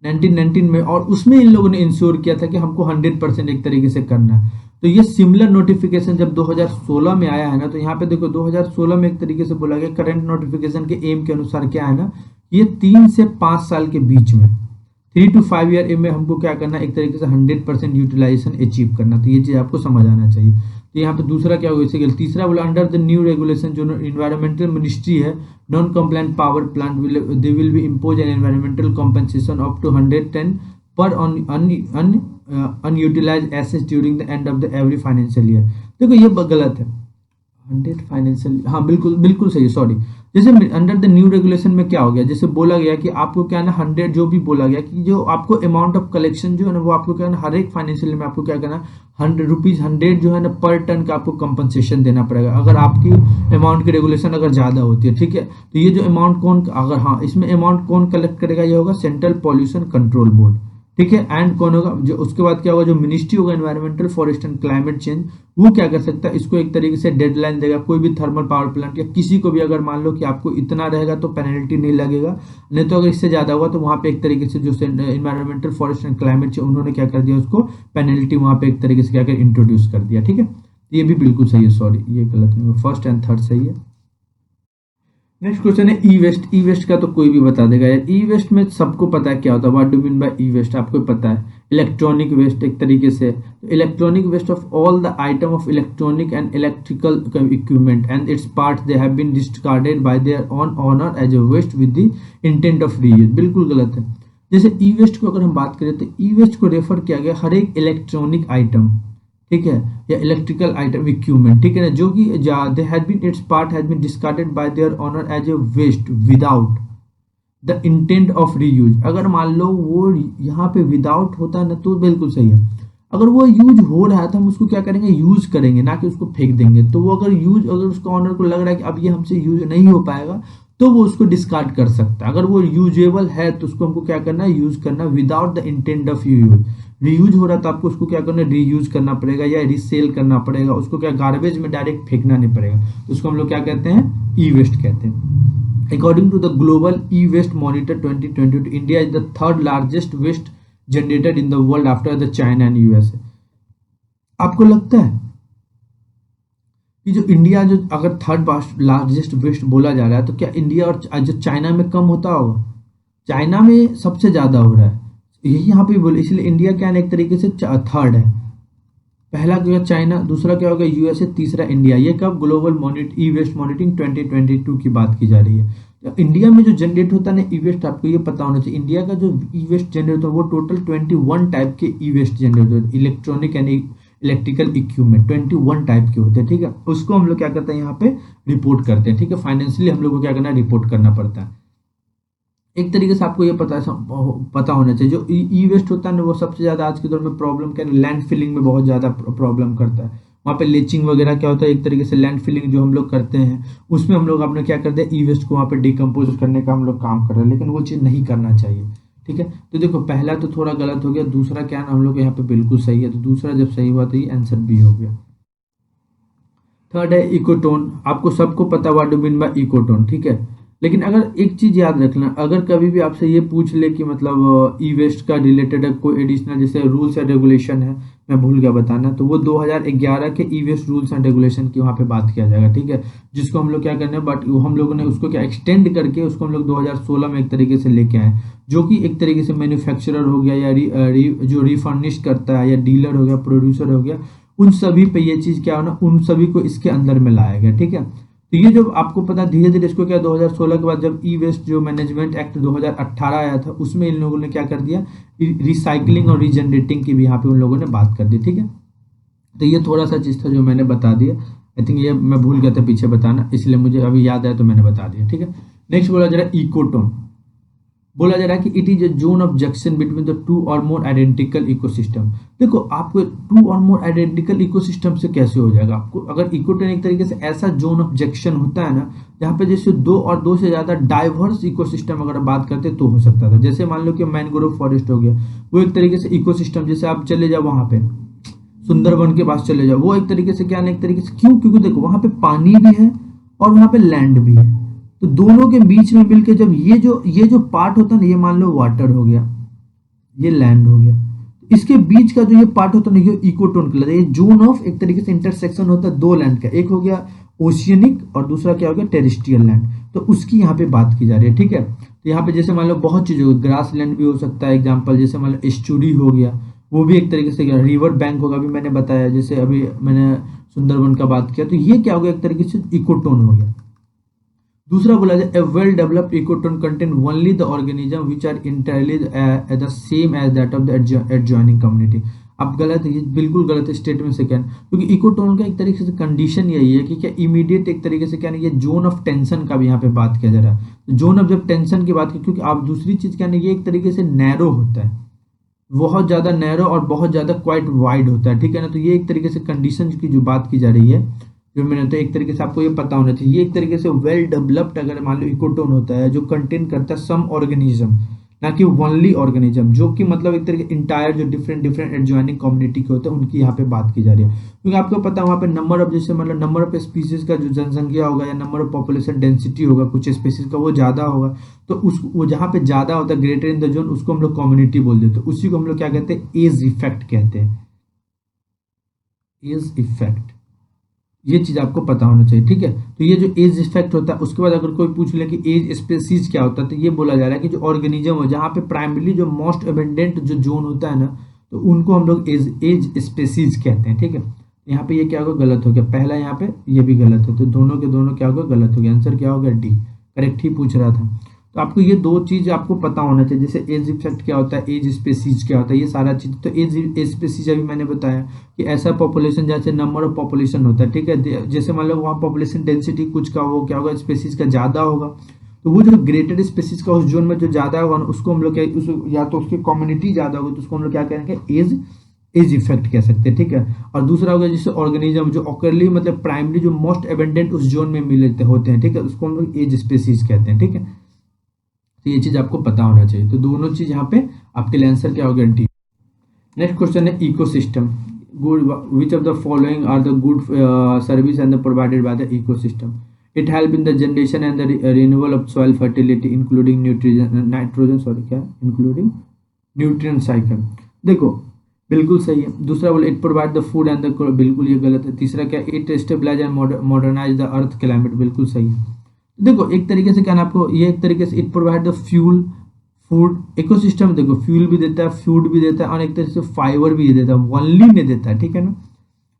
1919 में, और उसमें इन लोगों ने इंश्योर किया था कि हमको 100% एक तरीके से करना है। तो ये सिमिलर नोटिफिकेशन जब 2016 में आया है ना, तो यहाँ पे देखो 2016 में एक तरीके से बोला गया करंट नोटिफिकेशन के एम के अनुसार क्या है ना, ये 3 से 5 साल के बीच में 3 to 5 ईयर में हमको क्या करना है एक तरीके से 100% यूटिलाइजेशन अचीव करना। तो ये चीज आपको समझ आना चाहिए। तो यहाँ पे दूसरा क्या होगा इसे, तीसरा बोला अंडर द न्यू रेगुलेशन जो इन्वायरमेंटल मिनिस्ट्री है, non compliant power plant they will be impose an environmental compensation up to 110 per unutilised assets during the end of the every financial year. देखो ये गलत है, 100 फाइनेंशियल, हाँ बिल्कुल बिल्कुल सही, सॉरी। जैसे अंडर द न्यू रेगुलेशन में क्या हो गया, जैसे बोला गया कि आपको क्या है ना 100 जो भी बोला गया कि जो आपको अमाउंट ऑफ कलेक्शन जो है ना वो आपको क्या है ना हर एक फाइनेंशियल में आपको क्या करना 100 जो है ना पर टन का आपको कंपनसेशन देना पड़ेगा, अगर आपकी अमाउंट की रेगुलेशन अगर ज्यादा होती है। ठीक है, तो ये जो अमाउंट कौन, अगर हाँ इसमें अमाउंट कौन कलेक्ट करेगा, ये होगा सेंट्रल पॉल्यूशन कंट्रोल बोर्ड। ठीक है, एंड कौन होगा जो उसके बाद क्या होगा, जो मिनिस्ट्री होगा environmental forest and climate change, वो क्या कर सकता है इसको एक तरीके से डेडलाइन देगा। कोई भी थर्मल पावर प्लांट या किसी को भी अगर मान लो कि आपको इतना रहेगा तो पेनल्टी नहीं लगेगा, नहीं तो अगर इससे ज्यादा हुआ तो वहां पे एक तरीके से जो environmental forest and climate change उन्होंने क्या कर दिया उसको पेनल्टी वहां पे एक तरीके से क्या कर इंट्रोड्यूस कर दिया। ठीक है, ये भी बिल्कुल सही है, सॉरी ये गलत नहीं हुआ, फर्स्ट एंड थर्ड सही है। नेक्स्ट क्वेश्चन है ई वेस्ट। ई वेस्ट का तो कोई भी बता देगा यार। ई वेस्ट में सबको पता है क्या होता है, what do mean by e waste, आपको पता है इलेक्ट्रॉनिक वेस्ट एक तरीके से। Electronic waste of all the item of electronic and electrical equipment and its part they have been discarded by their own owner as a waste with the intent of reuse, बिल्कुल गलत है। जैसे ई waste को अगर हम बात करें तो ई वेस्ट को रेफर किया गया हर एक इलेक्ट्रॉनिक आइटम, ठीक है, या इलेक्ट्रिकल आइटम इक्विपमेंट, ठीक है ना, जो कि they had been its part has been discarded by their owner as a waste without the intent of reuse. अगर मान लो वो यहाँ पे विदाउट होता है ना तो बिल्कुल सही है, अगर वो यूज हो रहा है तो हम उसको क्या करेंगे यूज करेंगे, ना कि उसको फेंक देंगे। तो वो अगर उसको ऑनर को लग रहा है कि अब ये हमसे यूज नहीं हो पाएगा तो वो उसको डिस्कार्ड कर सकता है। अगर वो यूजेबल है तो उसको हमको क्या करना है यूज करना without the intent of use. Reuse हो रहा है तो आपको उसको क्या करना है रीयूज करना पड़ेगा या रीसेल करना पड़ेगा, उसको क्या गार्बेज में डायरेक्ट फेंकना नहीं पड़ेगा, उसको हम लोग क्या कहते हैं ई वेस्ट कहते हैं। According to the global e waste monitor 2022 India is the third largest waste generated in the world after the China and USA. आपको लगता है कि जो इंडिया जो अगर थर्ड लार्जेस्ट वेस्ट बोला जा रहा है तो क्या इंडिया और जो चाइना में कम होता होगा? चाइना में सबसे ज्यादा हो रहा है, यही यहाँ पे बोले, इसलिए इंडिया क्या है एक तरीके से थर्ड है। पहला क्या होगा चाइना, दूसरा क्या होगा यूएसए, तीसरा इंडिया। ये कब ग्लोबल ई वेस्ट मॉनिटरिंग 2022 की बात की जा रही है। तो इंडिया में जो जनरेट होता है ना ई वेस्ट, आपको ये पता होना चाहिए, इंडिया का जो ई वेस्ट जनरेट होता है वो टोटल 21 टाइप के ई वेस्ट जनरेट होते हैं, electronic and electrical equipment 21 type के होते हैं, ठीक है। उसको हम लोग क्या करते हैं यहाँ पे रिपोर्ट करते हैं, ठीक है। फाइनेंशियली हम लोग को क्या करना है, रिपोर्ट करना पड़ता है। एक तरीके से आपको ये पता होना चाहिए, जो ई वेस्ट होता है ना वो सबसे ज़्यादा आज के दौर में प्रॉब्लम क्या है, लैंड फिलिंग में बहुत ज़्यादा प्रॉब्लम करता है। वहाँ पे लीचिंग वगैरह क्या होता है, एक तरीके से लैंड फिलिंग जो हम लोग करते हैं उसमें हम लोग अपने क्या करते हैं, ई वेस्ट को वहाँ पे डिकम्पोज करने का हम लोग काम कर रहे हैं, लेकिन वो चीज़ नहीं करना चाहिए, ठीक है। तो देखो पहला तो थोड़ा गलत हो गया, दूसरा क्या है ना हम लोग यहाँ पे बिल्कुल सही है, तो दूसरा जब सही हुआ तो ये आंसर बी हो गया। थर्ड है इकोटोन। आपको सबको पता what do mean bye ecotone, ठीक है। लेकिन अगर एक चीज याद रखना, अगर कभी भी आपसे ये पूछ ले कि मतलब ई वेस्ट का रिलेटेड कोई एडिशनल जैसे रूल्स एंड रेगुलेशन है, मैं भूल गया बताना, तो वो 2011 के ई वेस्ट रूल्स एंड रेगुलेशन की वहाँ पे बात किया जाएगा, ठीक है। जिसको हम लोग क्या करने हैं, बट हम लोगों ने उसको क्या एक्सटेंड करके उसको हम लोग 2016 में एक तरीके से लेके आए, जो कि एक तरीके से मैन्युफैक्चरर हो गया या जो रिफर्निश करता है, या डीलर हो गया, प्रोड्यूसर हो गया, उन सभी पे ये चीज क्या हो ना, उन सभी को इसके अंदर में लाया गया, ठीक है। तो ये जो आपको पता धीरे धीरे इसको क्या 2016 के बाद जब ई वेस्ट जो मैनेजमेंट एक्ट 2018 आया था उसमें इन लोगों ने क्या कर दिया, रिसाइकलिंग और रीजनरेटिंग की भी यहाँ पे उन लोगों ने बात कर दी, ठीक है। तो ये थोड़ा सा चीज था जो मैंने बता दिया, आई थिंक ये मैं भूल गया था पीछे बताना, इसलिए मुझे अभी याद आया तो मैंने बता दिया, ठीक है। नेक्स्ट बोला जरा इकोटोन, बोला जा रहा है कि it is a zone of junction between the two और मोर आइडेंटिकल इकोसिस्टम। देखो आपको टू और मोर आइडेंटिकल इकोसिस्टम से कैसे हो जाएगा, आपको अगर इकोटोन एक तरीके से ऐसा जोन ऑफ जंक्शन होता है ना जहाँ पे जैसे दो और दो से ज्यादा डाइवर्स इकोसिस्टम अगर बात करते तो हो सकता था। जैसे मान लो कि मैंग्रोव फॉरेस्ट हो गया, वो एक तरीके से इकोसिस्टम, जैसे आप चले जाओ वहां पे सुंदरबन के पास चले जाओ, वो एक तरीके से क्या ना, एक तरीके से क्यों, क्योंकि देखो वहां पे पानी भी है और वहां पे लैंड भी है, तो दोनों के बीच में मिलके जब ये जो पार्ट होता है ना, ये मान लो वाटर हो गया, ये लैंड हो गया, इसके बीच का जो ये पार्ट होता है ना, ये इकोटोन कहलाता है। ये जोन ऑफ एक तरीके से इंटरसेक्शन होता है दो लैंड का, एक हो गया ओशियनिक और दूसरा क्या हो गया टेरेस्ट्रियल लैंड, तो उसकी यहाँ पे बात की जा रही है, ठीक है। तो यहाँ पे जैसे मान लो बहुत चीज होगी, ग्रास लैंड भी हो सकता है एग्जाम्पल, जैसे मान लो एस्चुरी हो गया, वो भी एक तरीके से रिवर बैंक होगा, अभी मैंने बताया, जैसे अभी मैंने सुंदरबन का बात किया, तो ये क्या हो गया, एक तरीके से इकोटोन हो गया। दूसरा बोला जाए a well developed ecotone contain only the organism which are entirely the same as that of the adjoining community. अब गलत है, ये बिल्कुल गलत है स्टेटमेंट सेकंड, क्योंकि इकोटोन का एक तरीके से कंडीशन यही है कि क्या इमीडिएट एक तरीके से क्या नहीं, ये जोन ऑफ टेंशन का भी यहाँ पे बात किया जा रहा है। जोन ऑफ जब टेंशन की बात की, क्योंकि आप दूसरी चीज क्या नहीं, ये एक तरीके से नैरो होता है, बहुत ज्यादा नैरो और बहुत ज्यादा क्वाइट वाइड होता है, ठीक है ना। तो ये एक तरीके से कंडीशन की जो बात की जा रही है, जो मैंने, तो एक तरीके से आपको ये पता होना चाहिए, ये एक तरीके से वेल डेवलप्ड अगर मान लो इकोटोन होता है जो कंटेन करता है सम ऑर्गेनिज्म, ना कि ओनली ऑर्गेनिज्म, जो कि मतलब एक तरीके इंटायर जो डिफरेंट डिफरेंट एडजॉइनिंग कम्युनिटी के होते हैं उनकी यहाँ पे बात की जा रही है। क्योंकि आपको पता है वहाँ पे नंबर ऑफ, जैसे मतलब नंबर ऑफ स्पीसीज का जो जनसंख्या होगा या नंबर ऑफ पॉपुलेशन डेंसिटी होगा कुछ स्पीसीज का, वो ज्यादा होगा, तो उस वो जहाँ पे ज्यादा होता है ग्रेटर इन द जोन, उसको हम लोग कम्युनिटी बोल देते हैं, उसी को हम लोग क्या कहते हैं, एज इफेक्ट कहते हैं, एज इफेक्ट। ये चीज आपको पता होना चाहिए, ठीक है। तो ये जो एज इफेक्ट होता है, उसके बाद अगर कोई पूछ ले कि एज स्पेसीज क्या होता है, तो ये बोला जा रहा है कि जो ऑर्गेनिज्म हो जहाँ पे प्राइमरी जो मोस्ट एबंडेंट जो जोन होता है ना, तो उनको हम लोग एज स्पेसीज कहते हैं, ठीक है। यहाँ पे ये क्या होगा, गलत हो गया, पहला यहाँ पे ये भी गलत है, तो दोनों के दोनों क्या होगा, गलत हो गया, आंसर क्या होगा, डी। करेक्ट ही पूछ रहा था। तो आपको ये दो चीज आपको पता होना चाहिए, जैसे एज इफेक्ट क्या होता है, एज स्पेसीज क्या होता है, ये सारा चीज। तो एज स्पेसीज अभी मैंने बताया कि ऐसा पॉपुलेशन जैसे नंबर ऑफ पॉपुलेशन होता है, ठीक है। जैसे मान लो वहाँ पॉपुलेशन डेंसिटी कुछ का वो क्या होगा, स्पेसीज का ज्यादा होगा, तो वो जो ग्रेटर स्पेसीज का उस जोन में जो ज्यादा होगा उसको हम लोग या तो उसकी कम्युनिटी ज्यादा होगी तो उसको हम लोग क्या कहेंगे, एज इफेक्ट कह सकते हैं, ठीक है। और दूसरा होगा जैसे ऑर्गेनिज्म जो ऑकरली मतलब प्राइमरी जो मोस्ट एबंडेंट उस जोन में मिलते होते हैं, ठीक है, उसको हम लोग एज स्पेसीज कहते हैं, ठीक है। तो ये चीज आपको पता होना चाहिए। तो दोनों चीज यहाँ पे आपके लिए आंसर क्या होगा, डी। नेक्स्ट क्वेश्चन है ecosystem. Good which of the following are the good service and the provided by the ecosystem. It help in the generation and the renewal of soil fertility including including nutrient cycle. देखो बिल्कुल सही है। दूसरा बोले it provide the food and the, बिल्कुल ये गलत है। तीसरा क्या, it stabilise and modernise the earth climate, बिल्कुल सही है। देखो एक तरीके से क्या ना आपको ये एक तरीके से it provide the fuel food ecosystem, देखो फ्यूल भी देता है, फूड भी देता है और एक तरीके से फाइबर भी देता है, ओनली नहीं देता है, ठीक है ना।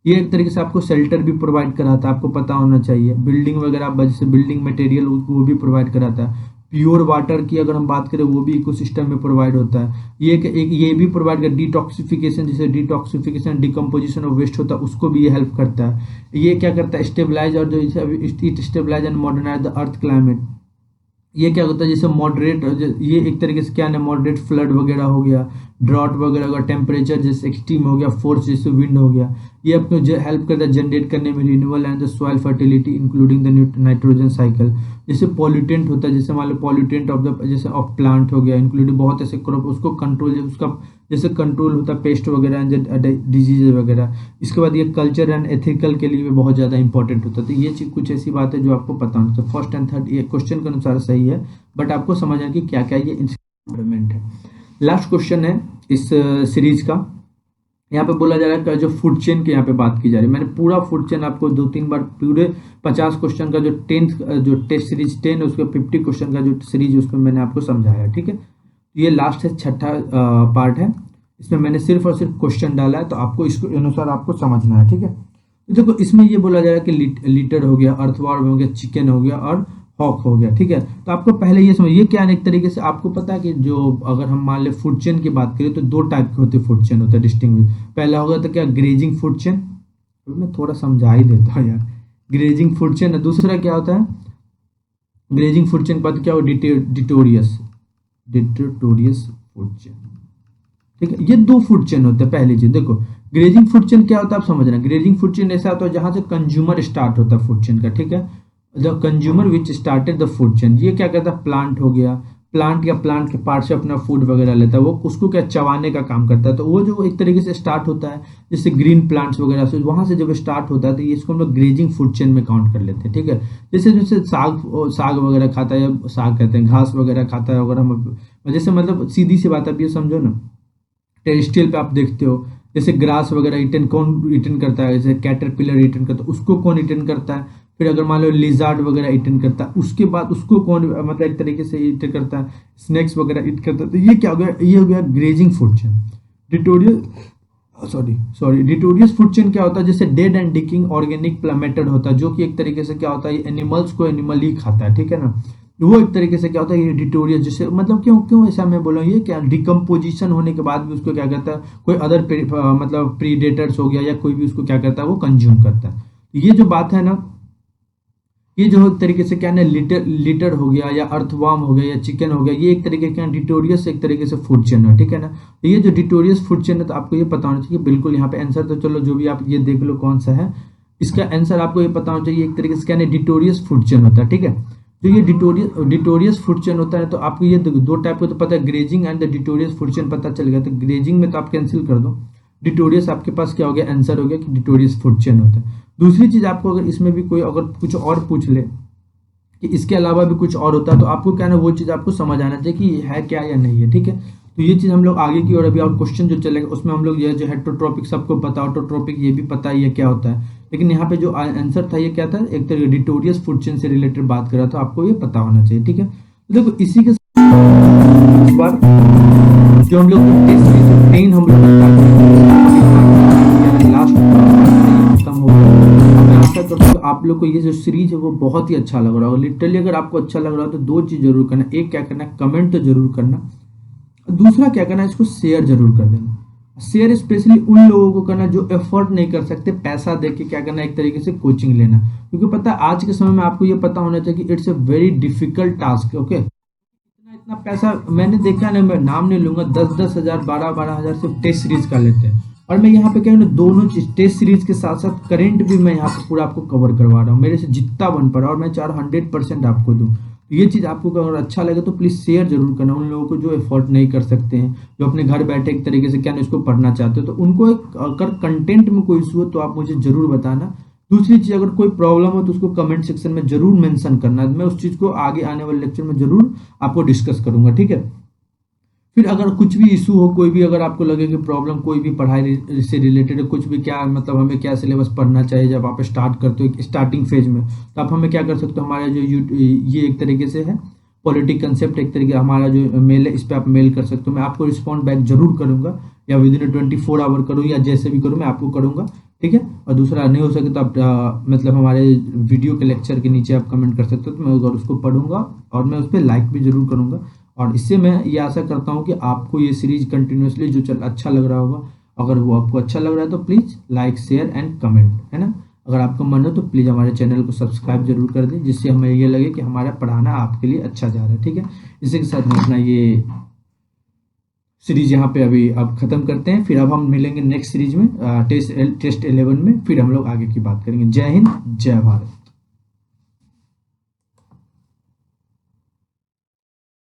ये एक तरीके से आपको शेल्टर भी प्रोवाइड कराता है, आपको पता होना चाहिए। बिल्डिंग वगैरह जैसे बिल्डिंग मटेरियल वो भी प्रोवाइड कराता है। प्योर वाटर की अगर हम बात करें वो भी इकोसिस्टम में प्रोवाइड होता है। एक ये भी प्रोवाइड कर डिटॉक्सिफिकेशन, जैसे डिटॉक्सिफिकेशन डिकम्पोजिशन ऑफ वेस्ट होता है उसको भी ये हेल्प करता है। ये क्या करता है, स्टेबलाइज और जो it stabilise and modernise the earth climate. ये क्या होता है, जैसे मॉडरेट, ये एक तरीके से क्या है, मॉडरेट फ्लड वगैरह हो गया, ड्रॉट वगैरह होगा, टेम्परेचर जैसे एक्सट्रीम हो गया, फोर्स जैसे विंड हो गया। ये आपको हेल्प करता है जनरेट करने में renewable and the soil fertility including the nitrogen cycle. जैसे पॉल्यूटेंट होता है, जैसे मान लो पॉल्यूटेंट ऑफ द जैसे ऑफ प्लांट हो गया, इंक्लूडिंग बहुत ऐसे क्रॉप, उसको कंट्रोल, उसका जैसे कंट्रोल होता है पेस्ट वगैरह एंड डिजीज वगैरह। इसके बाद ये कल्चर एंड एथिकल के लिए भी बहुत ज़्यादा इंपॉर्टेंट होता है। तो ये चीज़ कुछ ऐसी बात है जो आपको पता होना चाहिए। फर्स्ट एंड थर्ड ये क्वेश्चन के अनुसार सही है, बट आपको समझना कि क्या क्या ये इंस्ट्रूमेंट है। लास्ट क्वेश्चन है इस सीरीज का। यहाँ पे बोला जा रहा है कि जो फूड चेन की यहाँ पे बात की जा रही है। मैंने पूरा फूड चेन आपको 2-3 बार पूरे 50 क्वेश्चन का जो टेस्ट सीरीज 10 है उसके 50 क्वेश्चन का जो सीरीज है उसमें मैंने आपको समझाया है, ठीक है। तो ये लास्ट है, छठा पार्ट है। इसमें मैंने सिर्फ और सिर्फ क्वेश्चन डाला है, तो आपको इसको अनुसार आपको समझना है, ठीक है। तो देखो इसमें ये बोला जा रहा है कि लीटर हो गया, अर्थवॉर्म हो गया, चिकन हो गया और हॉक हो गया, ठीक है। तो आपको पहले ये समझ, ये क्या है, एक तरीके से आपको पता है कि जो अगर हम मान ले फूड चेन की बात करें तो 2 टाइप के होते हैं फूड चेन होता है डिस्टिंग्विश। पहला होगा तो क्या, ग्रेजिंग फूड चेन, मैं थोड़ा समझा ही देता हूँ यार। ग्रेजिंग फूड चेन है। दूसरा क्या होता है, ग्रेजिंग फूड चेन के बाद क्या हो, डिटोरियस फूड चेन, ठीक है। ये 2 फूड चेन होते हैं। पहली चीज देखो, ग्रेजिंग फूड चेन क्या होता है आप समझना। ग्रेजिंग फूड चेन ऐसा होता है जहां से कंज्यूमर स्टार्ट होता है फूड चेन का, ठीक है। The consumer which started the food chain, ये क्या करता है, प्लांट हो गया, प्लांट या प्लांट के पार्ट से अपना फूड वगैरह लेता है, वो उसको क्या चबाने का काम करता है। तो वो जो एक तरीके से स्टार्ट होता है जैसे ग्रीन प्लांट्स वगैरह से, वहां से जब स्टार्ट होता है तो ये इसको हम लोग ग्रेजिंग फूड चेन में काउंट कर लेते हैं, ठीक है। जैसे जैसे साग वगैरह खाता है, या साग कहते हैं, घास वगैरह खाता है वगैरह, जैसे मतलब सीधी सी बात आप ये समझो ना, टेरेस्ट्रियल पे आप देखते हो जैसे ग्रास वगैरह ईटन कौन ईटन करता है, जैसे कैटरपिलर ईटन करता है, उसको कौन ईटन करता है। फिर अगर मान लो लिजार्ड वगैरह ईटन करता है, उसके बाद उसको कौन मतलब एक तरीके से ईटन करता है, स्नेक्स वगैरह ईट करता है। तो ये क्या हो गया, ये हो गया grazing food chain. Detritus food chain क्या होता है, जैसे dead and decaying organic method होता है, जो कि एक तरीके से क्या होता है, एनिमल्स को एनिमल ही खाता है, ठीक है ना। वो एक तरीके से क्या होता है, ये डिटोरियस, जैसे मतलब क्यों क्यों ऐसा मैं बोला, ये क्या डिकम्पोजिशन होने के बाद भी उसको क्या करता है, कोई अदर मतलब प्रीडेटर्स हो गया या कोई भी उसको क्या करता है, वो कंज्यूम करता है। ये जो बात है ना, ये जो एक तरीके से क्या ना, लिटर हो गया या अर्थवर्म हो गया या चिकन हो गया, ये एक तरीके का डिटोरियस एक तरीके से फूड चेन है, ठीक है ना। तो ये जो डिटोरियस फूड चेन है, तो आपको ये पता होना चाहिए बिल्कुल। यहाँ पे आंसर तो चलो जो भी आप ये देख लो कौन सा है, इसका आंसर आपको ये पता होना चाहिए। एक तरीके से क्या ना, डिटोरियस फूड चेन होता है, ठीक है। जो ये डिटोरियस फूड चेन होता है, तो आपको ये 2 टाइप का तो पता है, grazing and the detritus food chain पता चल गया। तो ग्रेजिंग में तो आप कैंसिल कर दो, डिटोरियस आपके पास क्या हो गया, आंसर हो गया कि डिटोरियस फूड चेन होता है। दूसरी चीज आपको अगर इसमें भी कोई अगर कुछ और पूछ ले कि इसके अलावा भी कुछ और होता है, तो आपको क्या ना वो चीज़ आपको समझ आना चाहिए कि है क्या या नहीं है, ठीक है। तो ये चीज़ हम लोग आगे की ओर अभी और क्वेश्चन जो चलेगा उसमें हम लोग ये जो हेटेरोट्रोपिक सबको पता, ऑटोट्रोपिक ये भी पता ही है क्या होता है। लेकिन यहाँ पे जो आंसर था ये क्या था, एक तरह डिटोरियस फूड चेन से रिलेटेड बात कर रहा था, आपको ये पता होना चाहिए, ठीक है। तो देखो इसी के बार जो हम लोग ट्रेन हम लास्ट खत्म हो गया। आशा करता हूँ आप लोग को ये जो सीरीज है वो बहुत ही अच्छा लग रहा होगा। लिटरली अगर आपको अच्छा लग रहा हो तो 2 चीज जरूर करना, एक क्या करना, कमेंट तो जरूर करना, दूसरा क्या करना, इसको शेयर जरूर कर देना। शेयर स्पेशली उन लोगों को करना जो एफर्ट नहीं कर सकते पैसा दे के क्या करना, एक तरीके से कोचिंग लेना, क्योंकि पता है आज के समय में आपको ये पता होना चाहिए कि it's a very difficult task, okay. इतना पैसा मैंने देखा ना, मैं नाम नहीं लूंगा, 10-10 हजार 12-12 हजार सिर्फ टेस्ट सीरीज का लेते हैं। और मैं यहाँ पे क्या है दोनों चीज टेस्ट सीरीज के साथ साथ करंट भी मैं यहाँ पे पूरा आपको कवर करवा रहा हूँ, मेरे से जितना बन पा रहा है, और मैं 100% आपको दूँ। ये चीज़ आपको अगर अच्छा लगे तो प्लीज़ शेयर जरूर करना उन लोगों को जो एफोर्ड नहीं कर सकते हैं, जो अपने घर बैठे एक तरीके से क्या ना इसको पढ़ना चाहते हो, तो उनको एक अगर कंटेंट में कोई इशू हो तो आप मुझे जरूर बताना। दूसरी चीज़, अगर कोई प्रॉब्लम हो तो उसको कमेंट सेक्शन में जरूर मेंशन करना, मैं उस चीज़ को आगे आने वाले लेक्चर में जरूर आपको डिस्कस करूंगा, ठीक है। फिर अगर कुछ भी इशू हो, कोई भी अगर आपको लगे कि प्रॉब्लम कोई भी पढ़ाई से रिलेटेड है, कुछ भी क्या मतलब हमें क्या सिलेबस पढ़ना चाहिए जब आप स्टार्ट करते हो स्टार्टिंग फेज में, तो आप हमें क्या कर सकते हो, हमारे जो ये एक तरीके से है पॉलिटिक कंसेप्ट एक तरीके हमारा जो मेल है इस पर आप मेल कर सकते हो, मैं आपको रिस्पॉन्ड बैक जरूर करूंगा, या विद इन 24 आवर करूँ या जैसे भी करूँ मैं आपको करूंगा, ठीक है। और दूसरा नहीं हो सके तो आप मतलब हमारे वीडियो के लेक्चर के नीचे आप कमेंट कर सकते हो, तो मैं अगर उसको पढ़ूंगा और मैं उस पर लाइक भी जरूर करूंगा। और इससे मैं ये आशा करता हूँ कि आपको ये सीरीज कंटिन्यूसली जो अच्छा लग रहा होगा, अगर वो आपको अच्छा लग रहा है तो please like share and comment, है ना। अगर आपका मन हो तो प्लीज़ हमारे चैनल को सब्सक्राइब जरूर कर दें, जिससे हमें ये लगे कि हमारा पढ़ाना आपके लिए अच्छा जा रहा है, ठीक है। इसी के साथ मैं अपना ये सीरीज यहाँ पे अभी अब खत्म करते हैं, फिर अब हम मिलेंगे नेक्स्ट सीरीज में टेस्ट 11 में, फिर हम लोग आगे की बात करेंगे। जय हिंद, जय भारत।